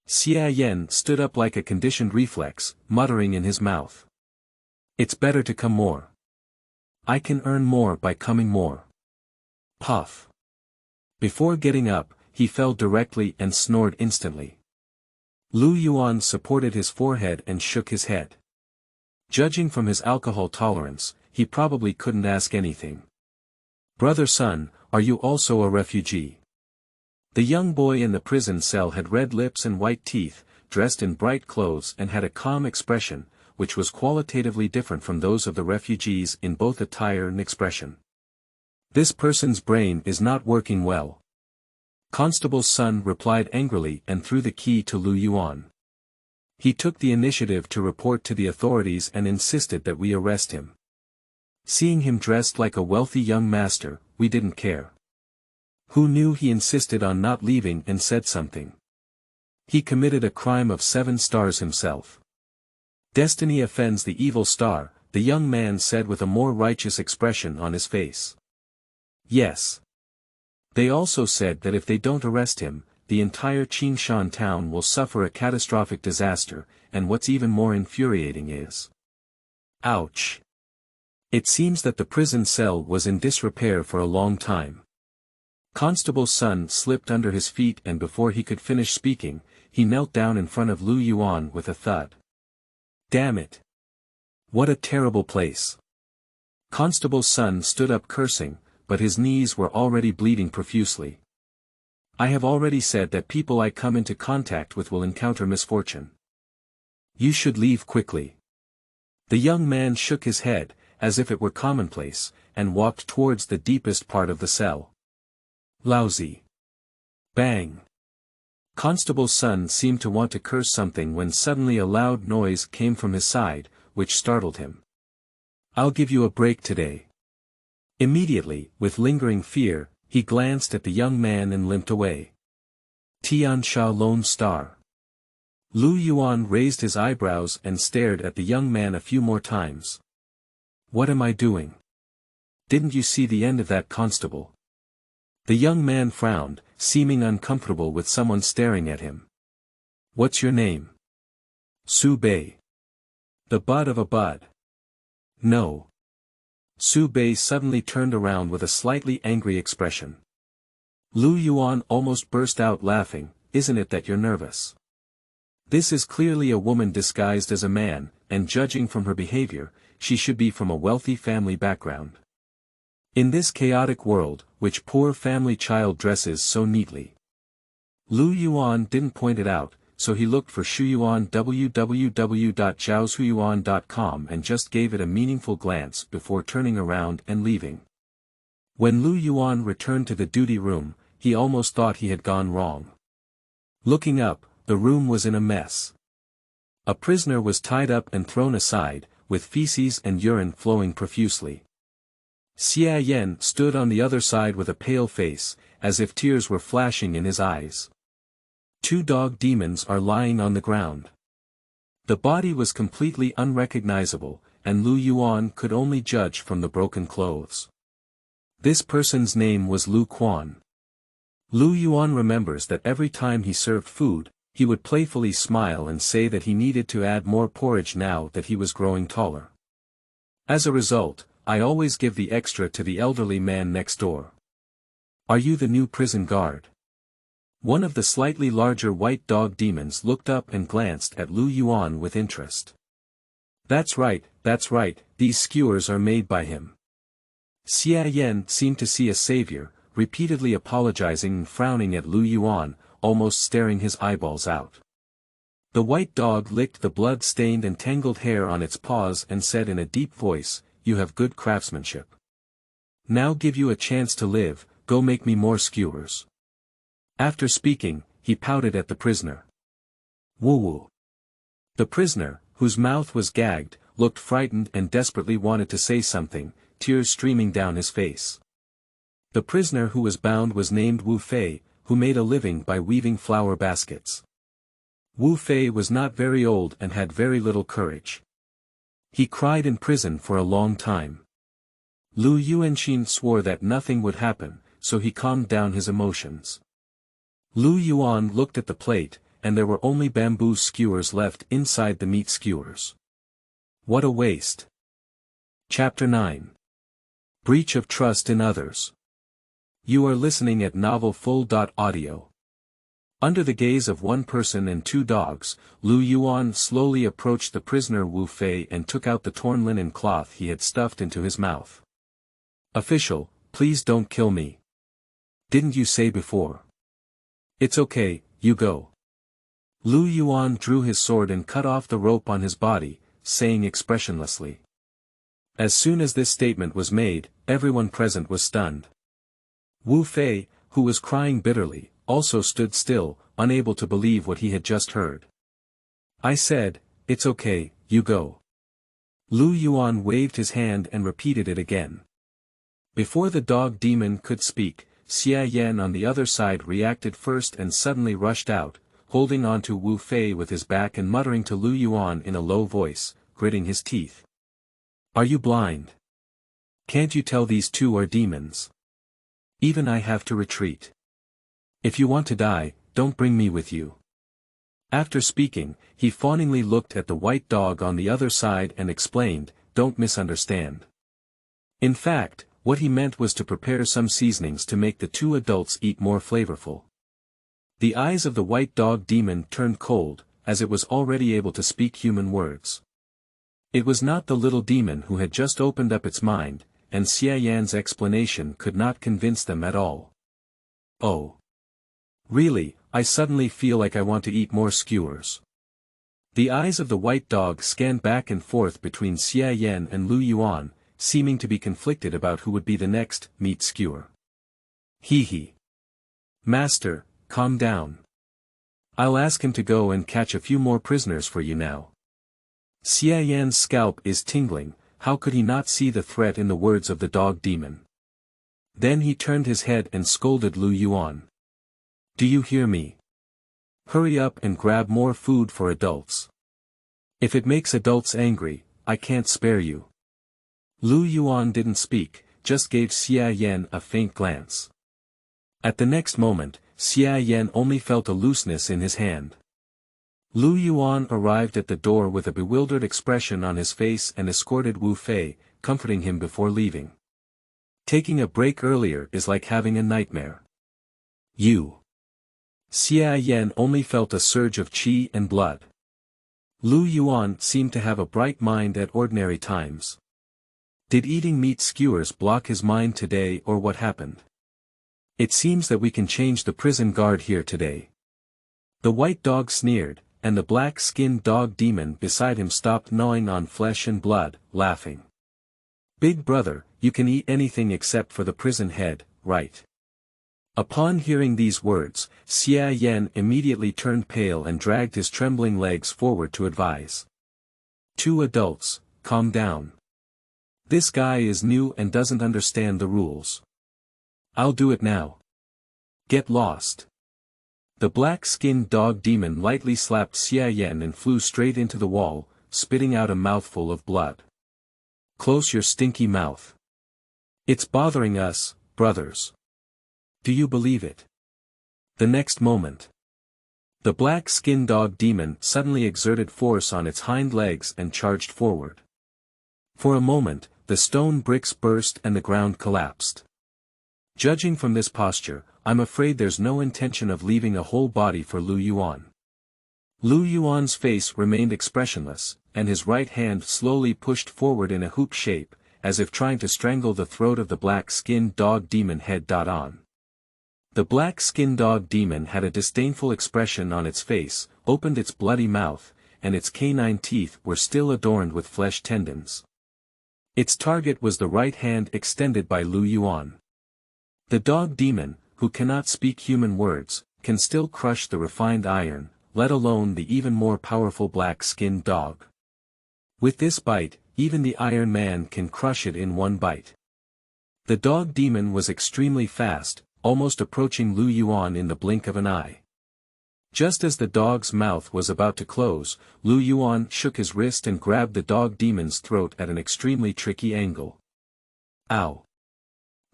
Xia Yan stood up like a conditioned reflex, muttering in his mouth. It's better to come more. I can earn more by coming more. Puff. Before getting up, he fell directly and snored instantly. Lu Yuan supported his forehead and shook his head. Judging from his alcohol tolerance, he probably couldn't ask anything. Brother son, are you also a refugee? The young boy in the prison cell had red lips and white teeth, dressed in bright clothes and had a calm expression, which was qualitatively different from those of the refugees in both attire and expression. This person's brain is not working well. Constable's son replied angrily and threw the key to Lu Yuan. He took the initiative to report to the authorities and insisted that we arrest him. Seeing him dressed like a wealthy young master, we didn't care. Who knew he insisted on not leaving and said something. He committed a crime of 7 stars himself. Destiny offends the evil star, the young man said with a more righteous expression on his face. Yes. They also said that if they don't arrest him, the entire Changsheng town will suffer a catastrophic disaster, and what's even more infuriating is... Ouch. It seems that the prison cell was in disrepair for a long time. Constable's son slipped under his feet and before he could finish speaking, he knelt down in front of Lu Yuan with a thud. Damn it. What a terrible place. Constable's son stood up cursing, but his knees were already bleeding profusely. I have already said that people I come into contact with will encounter misfortune. You should leave quickly. The young man shook his head, as if it were commonplace, and walked towards the deepest part of the cell. Lousy. Bang. Constable's son seemed to want to curse something when suddenly a loud noise came from his side, which startled him. I'll give you a break today. Immediately, with lingering fear, he glanced at the young man and limped away. Tian Sha Lone Star. Lu Yuan raised his eyebrows and stared at the young man a few more times. What am I doing? Didn't you see the end of that constable? The young man frowned, seeming uncomfortable with someone staring at him. What's your name? Su Bei. The bud of a bud. No. Su Bei suddenly turned around with a slightly angry expression. Lu Yuan almost burst out laughing. Isn't it that you're nervous? This is clearly a woman disguised as a man, and judging from her behavior, she should be from a wealthy family background. In this chaotic world, which poor family child dresses so neatly? Lu Yuan didn't point it out, so he looked for Shuyuan www.zhaoshuyuan.com and just gave it a meaningful glance before turning around and leaving. When Lu Yuan returned to the duty room, he almost thought he had gone wrong. Looking up, the room was in a mess. A prisoner was tied up and thrown aside, with feces and urine flowing profusely. Xia Yan stood on the other side with a pale face, as if tears were flashing in his eyes. 2 dog demons are lying on the ground. The body was completely unrecognizable, and Lu Yuan could only judge from the broken clothes. This person's name was Lu Quan. Lu Yuan remembers that every time he served food, he would playfully smile and say that he needed to add more porridge now that he was growing taller. As a result, I always give the extra to the elderly man next door. Are you the new prison guard? One of the slightly larger white dog demons looked up and glanced at Lu Yuan with interest. That's right, these skewers are made by him. Xia Yan seemed to see a savior, repeatedly apologizing and frowning at Lu Yuan, almost staring his eyeballs out. The white dog licked the blood-stained and tangled hair on its paws and said in a deep voice, "You have good craftsmanship. Now give you a chance to live, go make me more skewers." After speaking, he pouted at the prisoner. Woo-woo. The prisoner, whose mouth was gagged, looked frightened and desperately wanted to say something, tears streaming down his face. The prisoner who was bound was named Wu Fei, who made a living by weaving flower baskets. Wu Fei was not very old and had very little courage. He cried in prison for a long time. Lu Yuanxin swore that nothing would happen, so he calmed down his emotions. Lu Yuan looked at the plate, and there were only bamboo skewers left inside the meat skewers. What a waste. Chapter 9. Breach of Trust in Others. You are listening at novelfull.audio. Under the gaze of one person and 2 dogs, Lu Yuan slowly approached the prisoner Wu Fei and took out the torn linen cloth he had stuffed into his mouth. Official, please don't kill me. Didn't you say before? It's okay, you go. Lu Yuan drew his sword and cut off the rope on his body, saying expressionlessly. As soon as this statement was made, everyone present was stunned. Wu Fei, who was crying bitterly, also stood still, unable to believe what he had just heard. I said, it's okay, you go. Lu Yuan waved his hand and repeated it again. Before the dog demon could speak, Xia Yan on the other side reacted first and suddenly rushed out, holding on to Wu Fei with his back and muttering to Lu Yuan in a low voice, gritting his teeth. Are you blind? Can't you tell these two are demons? Even I have to retreat. If you want to die, don't bring me with you. After speaking, he fawningly looked at the white dog on the other side and explained, don't misunderstand. In fact, what he meant was to prepare some seasonings to make the two adults eat more flavorful. The eyes of the white dog demon turned cold, as it was already able to speak human words. It was not the little demon who had just opened up its mind, and Xia Yan's explanation could not convince them at all. Oh. Really, I suddenly feel like I want to eat more skewers. The eyes of the white dog scanned back and forth between Xia Yan and Lu Yuan, seeming to be conflicted about who would be the next meat skewer. Hee hee. Master, calm down. I'll ask him to go and catch a few more prisoners for you now. Xia Yan's scalp is tingling, how could he not see the threat in the words of the dog demon? Then he turned his head and scolded Lu Yuan. Do you hear me? Hurry up and grab more food for adults. If it makes adults angry, I can't spare you. Lu Yuan didn't speak, just gave Xia Yan a faint glance. At the next moment, Xia Yan only felt a looseness in his hand. Lu Yuan arrived at the door with a bewildered expression on his face and escorted Wu Fei, comforting him before leaving. Taking a break earlier is like having a nightmare. Xia Yan only felt a surge of qi and blood. Lu Yuan seemed to have a bright mind at ordinary times. Did eating meat skewers block his mind today or what happened? It seems that we can change the prison guard here today. The white dog sneered, and the black-skinned dog demon beside him stopped gnawing on flesh and blood, laughing. Big brother, you can eat anything except for the prison head, right? Upon hearing these words, Xia Yan immediately turned pale and dragged his trembling legs forward to advise. Two adults, calm down. This guy is new and doesn't understand the rules. I'll do it now. Get lost. The black-skinned dog demon lightly slapped Xia Yan and flew straight into the wall, spitting out a mouthful of blood. Close your stinky mouth. It's bothering us, brothers. Do you believe it? The next moment. The black-skinned dog demon suddenly exerted force on its hind legs and charged forward. For a moment, the stone bricks burst and the ground collapsed. Judging from this posture, I'm afraid there's no intention of leaving a whole body for Lu Yuan. Lu Yuan's face remained expressionless, and his right hand slowly pushed forward in a hoop shape, as if trying to strangle the throat of the black-skinned dog demon head on. The black-skinned dog demon had a disdainful expression on its face, opened its bloody mouth, and its canine teeth were still adorned with flesh tendons. Its target was the right hand extended by Lu Yuan. The dog demon, who cannot speak human words, can still crush the refined iron, let alone the even more powerful black-skinned dog. With this bite, even the Iron Man can crush it in one bite. The dog demon was extremely fast, almost approaching Lu Yuan in the blink of an eye. Just as the dog's mouth was about to close, Lu Yuan shook his wrist and grabbed the dog demon's throat at an extremely tricky angle. Ow!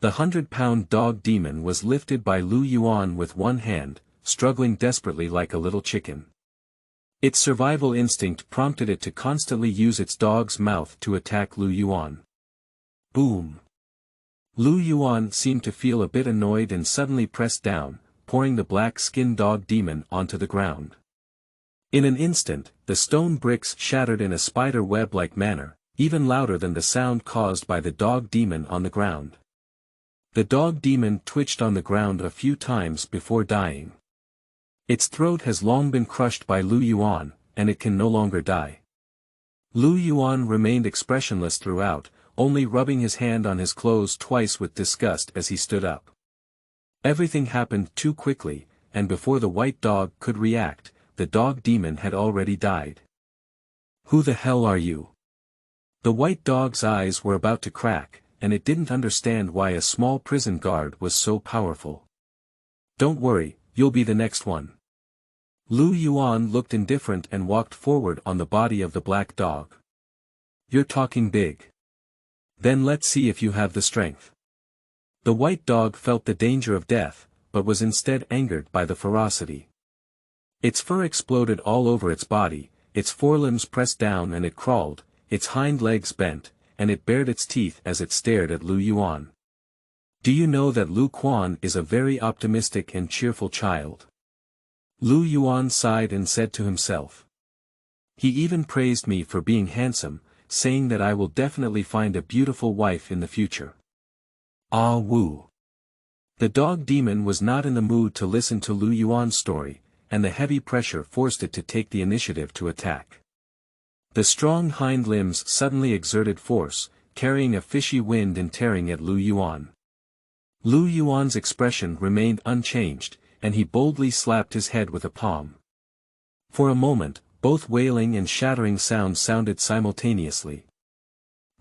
The 100-pound dog demon was lifted by Lu Yuan with one hand, struggling desperately like a little chicken. Its survival instinct prompted it to constantly use its dog's mouth to attack Lu Yuan. Boom! Lu Yuan seemed to feel a bit annoyed and suddenly pressed down, pouring the black-skinned dog demon onto the ground. In an instant, the stone bricks shattered in a spider web-like manner, even louder than the sound caused by the dog demon on the ground. The dog demon twitched on the ground a few times before dying. Its throat has long been crushed by Lu Yuan, and it can no longer die. Lu Yuan remained expressionless throughout, only rubbing his hand on his clothes twice with disgust as he stood up. Everything happened too quickly, and before the white dog could react, the dog demon had already died. Who the hell are you? The white dog's eyes were about to crack, and it didn't understand why a small prison guard was so powerful. Don't worry, you'll be the next one. Lu Yuan looked indifferent and walked forward on the body of the black dog. You're talking big. Then let's see if you have the strength. The white dog felt the danger of death, but was instead angered by the ferocity. Its fur exploded all over its body, its forelimbs pressed down and it crawled, its hind legs bent, and it bared its teeth as it stared at Lu Yuan. Do you know that Lu Quan is a very optimistic and cheerful child? Lu Yuan sighed and said to himself. He even praised me for being handsome, saying that I will definitely find a beautiful wife in the future. Ah woo. The dog demon was not in the mood to listen to Lu Yuan's story, and the heavy pressure forced it to take the initiative to attack. The strong hind limbs suddenly exerted force, carrying a fishy wind and tearing at Lu Yuan. Lu Yuan's expression remained unchanged, and he boldly slapped his head with a palm. For a moment, both wailing and shattering sounds sounded simultaneously.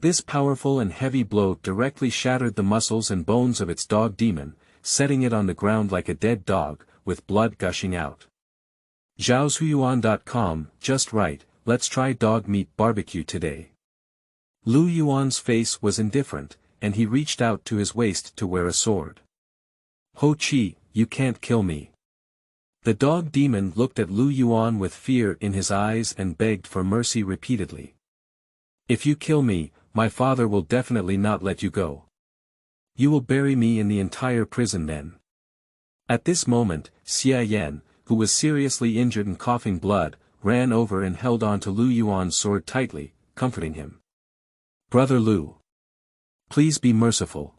This powerful and heavy blow directly shattered the muscles and bones of its dog demon, setting it on the ground like a dead dog, with blood gushing out. Zhaoshuyuan.com, just right, let's try dog meat barbecue today. Lu Yuan's face was indifferent, and he reached out to his waist to wear a sword. Ho Chi, you can't kill me. The dog demon looked at Lu Yuan with fear in his eyes and begged for mercy repeatedly. If you kill me, my father will definitely not let you go. You will bury me in the entire prison then. At this moment, Xia Yan, who was seriously injured and coughing blood, ran over and held on to Lu Yuan's sword tightly, comforting him. Brother Lu. Please be merciful.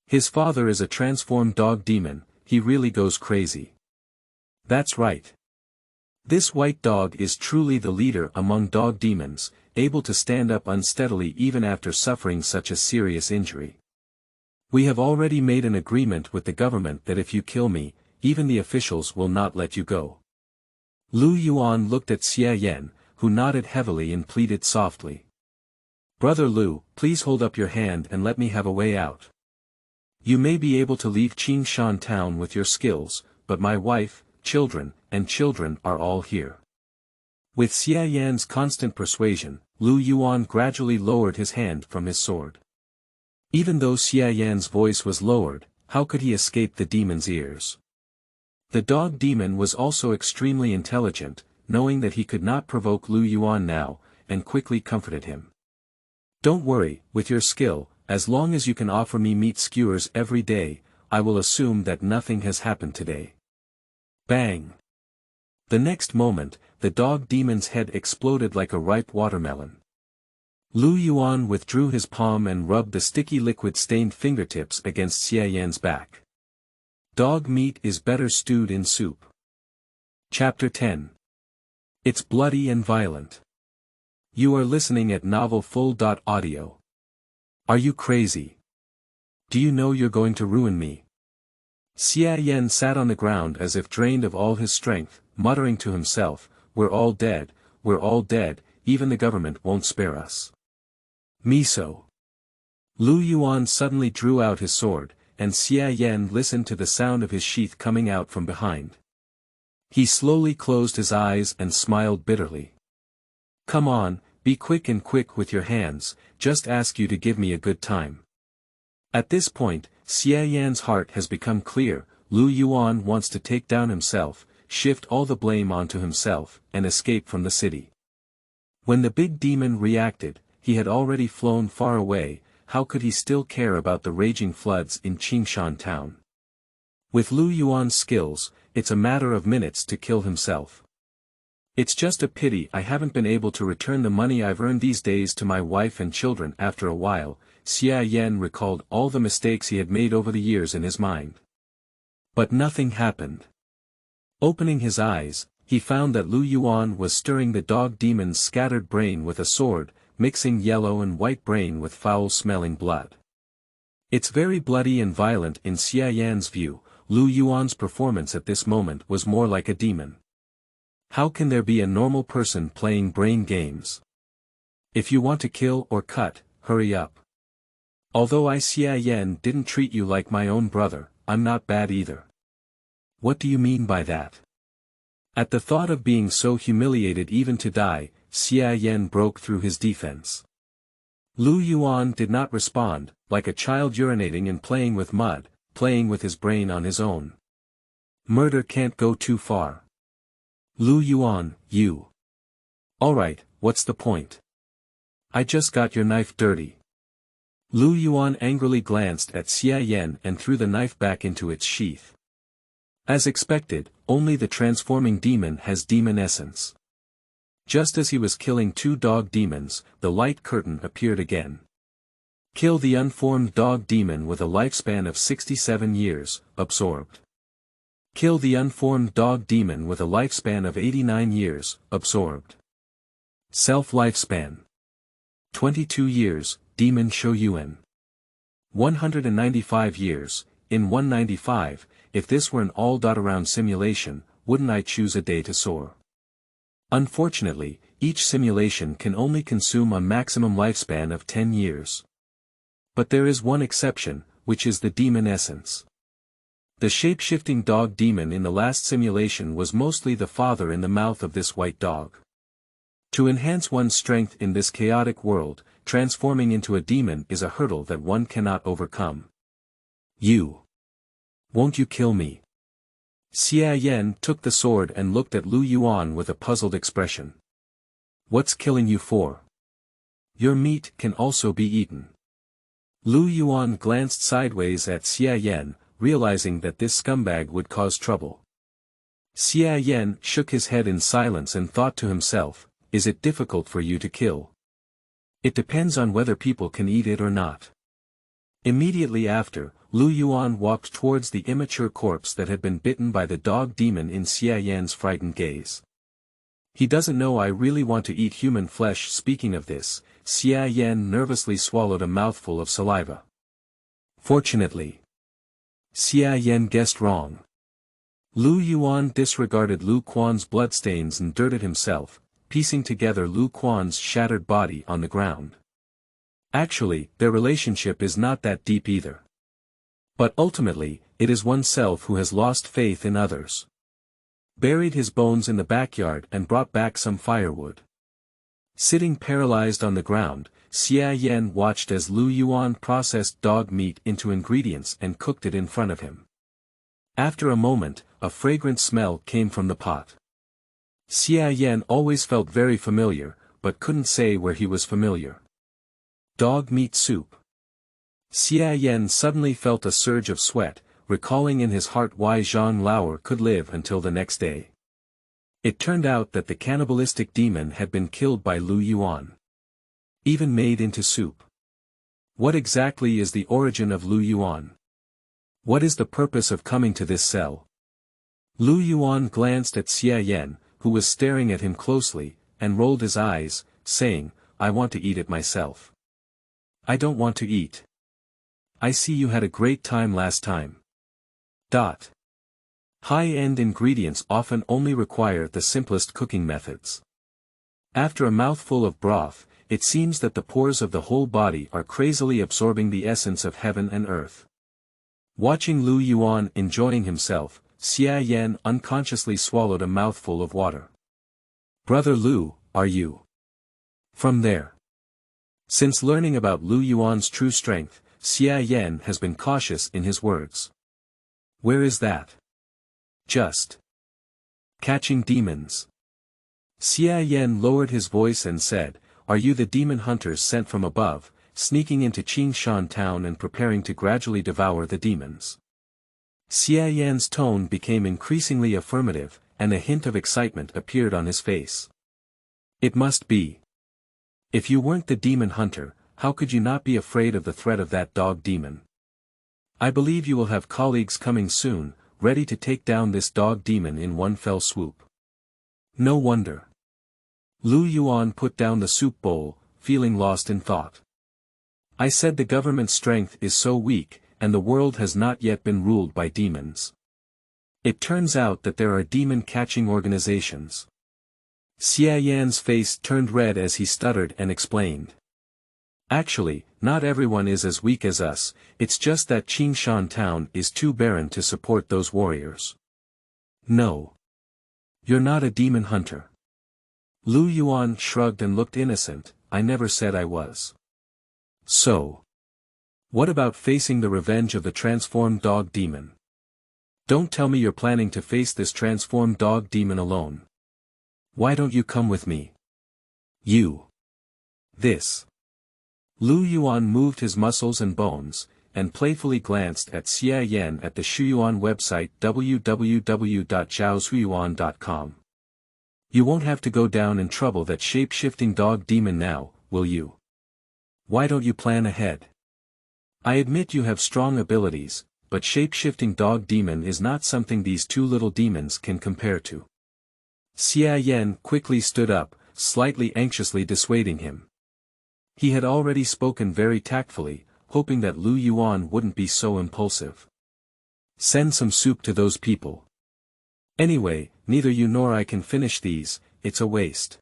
His father is a transformed dog demon, he really goes crazy. That's right. This white dog is truly the leader among dog demons, able to stand up unsteadily even after suffering such a serious injury. We have already made an agreement with the government that if you kill me, even the officials will not let you go. Lu Yuan looked at Xia Yan, who nodded heavily and pleaded softly. Brother Lu, please hold up your hand and let me have a way out. You may be able to leave Changsheng town with your skills, but my wife, children are all here. With Xia Yan's constant persuasion, Lu Yuan gradually lowered his hand from his sword. Even though Xia Yan's voice was lowered, how could he escape the demon's ears? The dog demon was also extremely intelligent, knowing that he could not provoke Lu Yuan now, and quickly comforted him. Don't worry, with your skill, as long as you can offer me meat skewers every day, I will assume that nothing has happened today. Bang! The next moment, the dog demon's head exploded like a ripe watermelon. Lu Yuan withdrew his palm and rubbed the sticky liquid-stained fingertips against Xia Yan's back. Dog meat is better stewed in soup. Chapter 10. It's bloody and violent. You are listening at novelfull.audio. Are you crazy? Do you know you're going to ruin me? Xia Yan sat on the ground as if drained of all his strength, muttering to himself, we're all dead, even the government won't spare us. Miso. Lu Yuan suddenly drew out his sword, and Xia Yan listened to the sound of his sheath coming out from behind. He slowly closed his eyes and smiled bitterly. Come on, be quick with your hands, just ask you to give me a good time. At this point, Xia Yan's heart has become clear, Lu Yuan wants to take down himself, shift all the blame onto himself, and escape from the city. When the big demon reacted, he had already flown far away, how could he still care about the raging floods in Changsheng town? With Lu Yuan's skills, it's a matter of minutes to kill himself. It's just a pity I haven't been able to return the money I've earned these days to my wife and children. After a while, Xia Yan recalled all the mistakes he had made over the years in his mind. But nothing happened. Opening his eyes, he found that Lu Yuan was stirring the dog demon's scattered brain with a sword, mixing yellow and white brain with foul-smelling blood. It's very bloody and violent in Xia Yan's view. Lu Yuan's performance at this moment was more like a demon. How can there be a normal person playing brain games? If you want to kill or cut, hurry up. Although Xia Yan didn't treat you like my own brother, I'm not bad either. What do you mean by that? At the thought of being so humiliated even to die, Xia Yan broke through his defense. Lu Yuan did not respond, like a child urinating and playing with mud, playing with his brain on his own. Murder can't go too far. Lu Yuan, you. Alright, what's the point? I just got your knife dirty. Lu Yuan angrily glanced at Xia Yan and threw the knife back into its sheath. As expected, only the transforming demon has demon essence. Just as he was killing two dog demons, the light curtain appeared again. Kill the unformed dog demon with a lifespan of 67 years, absorbed. Kill the unformed dog demon with a lifespan of 89 years, absorbed. Self-lifespan. 22 years, Demon Shouyuan. 195 years, in 195, if this were an all-around simulation, wouldn't I choose a day to soar? Unfortunately, each simulation can only consume a maximum lifespan of 10 years. But there is one exception, which is the demon essence. The shape-shifting dog demon in the last simulation was mostly the father in the mouth of this white dog. To enhance one's strength in this chaotic world, transforming into a demon is a hurdle that one cannot overcome. You. Won't you kill me? Xia Yan took the sword and looked at Lu Yuan with a puzzled expression. What's killing you for? Your meat can also be eaten. Lu Yuan glanced sideways at Xia Yan, realizing that this scumbag would cause trouble. Xia Yan shook his head in silence and thought to himself, is it difficult for you to kill? It depends on whether people can eat it or not. Immediately after, Lu Yuan walked towards the immature corpse that had been bitten by the dog demon in Xia Yan's frightened gaze. He doesn't know I really want to eat human flesh. Speaking of this, Xia Yan nervously swallowed a mouthful of saliva. Fortunately, Xia Yan guessed wrong. Lu Yuan disregarded Lu Quan's bloodstains and dirted himself, piecing together Lu Quan's shattered body on the ground. Actually, their relationship is not that deep either. But ultimately, it is oneself who has lost faith in others. Buried his bones in the backyard and brought back some firewood. Sitting paralyzed on the ground, Xia Yan watched as Lu Yuan processed dog meat into ingredients and cooked it in front of him. After a moment, a fragrant smell came from the pot. Xia Yan always felt very familiar, but couldn't say where he was familiar. Dog meat soup. Xia Yan suddenly felt a surge of sweat, recalling in his heart why Zhang Lauer could live until the next day. It turned out that the cannibalistic demon had been killed by Lu Yuan. Even made into soup. What exactly is the origin of Lu Yuan? What is the purpose of coming to this cell? Lu Yuan glanced at Xia Yan, who was staring at him closely, and rolled his eyes, saying, I want to eat it myself. I don't want to eat. I see you had a great time last time. High-end ingredients often only require the simplest cooking methods. After a mouthful of broth, it seems that the pores of the whole body are crazily absorbing the essence of heaven and earth. Watching Lu Yuan enjoying himself, Xia Yan unconsciously swallowed a mouthful of water. Brother Lu, are you from there? Since learning about Lu Yuan's true strength, Xia Yan has been cautious in his words. Where is that? Just catching demons. Xia Yan lowered his voice and said, Are you the demon hunters sent from above, sneaking into Changsheng town and preparing to gradually devour the demons? Xia Yan's tone became increasingly affirmative, and a hint of excitement appeared on his face. It must be. If you weren't the demon hunter, how could you not be afraid of the threat of that dog demon? I believe you will have colleagues coming soon, ready to take down this dog demon in one fell swoop. No wonder. Lu Yuan put down the soup bowl, feeling lost in thought. I said the government's strength is so weak, and the world has not yet been ruled by demons. It turns out that there are demon-catching organizations. Xia Yan's face turned red as he stuttered and explained. Actually, not everyone is as weak as us, it's just that Changsheng town is too barren to support those warriors. No. You're not a demon hunter. Lu Yuan shrugged and looked innocent. I never said I was. So. What about facing the revenge of the transformed dog demon? Don't tell me you're planning to face this transformed dog demon alone. Why don't you come with me? You. This. Lu Yuan moved his muscles and bones, and playfully glanced at Xia Yan at the Shuyuan website www.zhaoshuyuan.com. You won't have to go down in trouble that shape-shifting dog demon now, will you? Why don't you plan ahead? I admit you have strong abilities, but shape-shifting dog demon is not something these two little demons can compare to. Xia Yan quickly stood up, slightly anxiously dissuading him. He had already spoken very tactfully, hoping that Lu Yuan wouldn't be so impulsive. Send some soup to those people. Anyway, neither you nor I can finish these, it's a waste.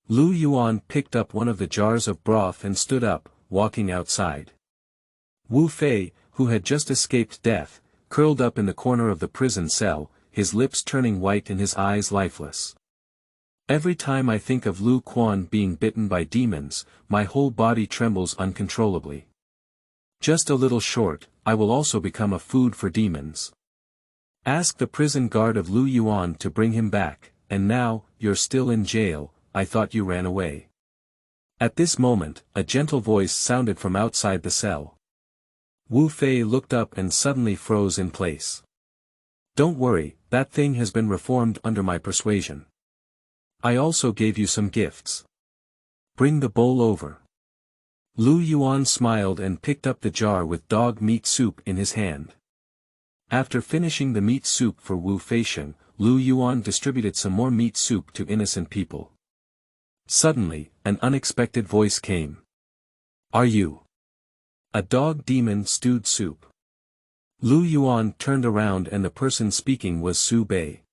Lu Yuan picked up one of the jars of broth and stood up, walking outside. Wu Fei, who had just escaped death, curled up in the corner of the prison cell, his lips turning white and his eyes lifeless. Every time I think of Lu Quan being bitten by demons, my whole body trembles uncontrollably. Just a little short, I will also become a food for demons. Ask the prison guard of Lu Yuan to bring him back, and now, you're still in jail, I thought you ran away. At this moment, a gentle voice sounded from outside the cell. Wu Fei looked up and suddenly froze in place. Don't worry, that thing has been reformed under my persuasion. I also gave you some gifts. Bring the bowl over. Lu Yuan smiled and picked up the jar with dog meat soup in his hand. After finishing the meat soup for Wu Feishen, Lu Yuan distributed some more meat soup to innocent people. Suddenly, an unexpected voice came. Are you a dog demon stewed soup? Lu Yuan turned around and the person speaking was Su Bei.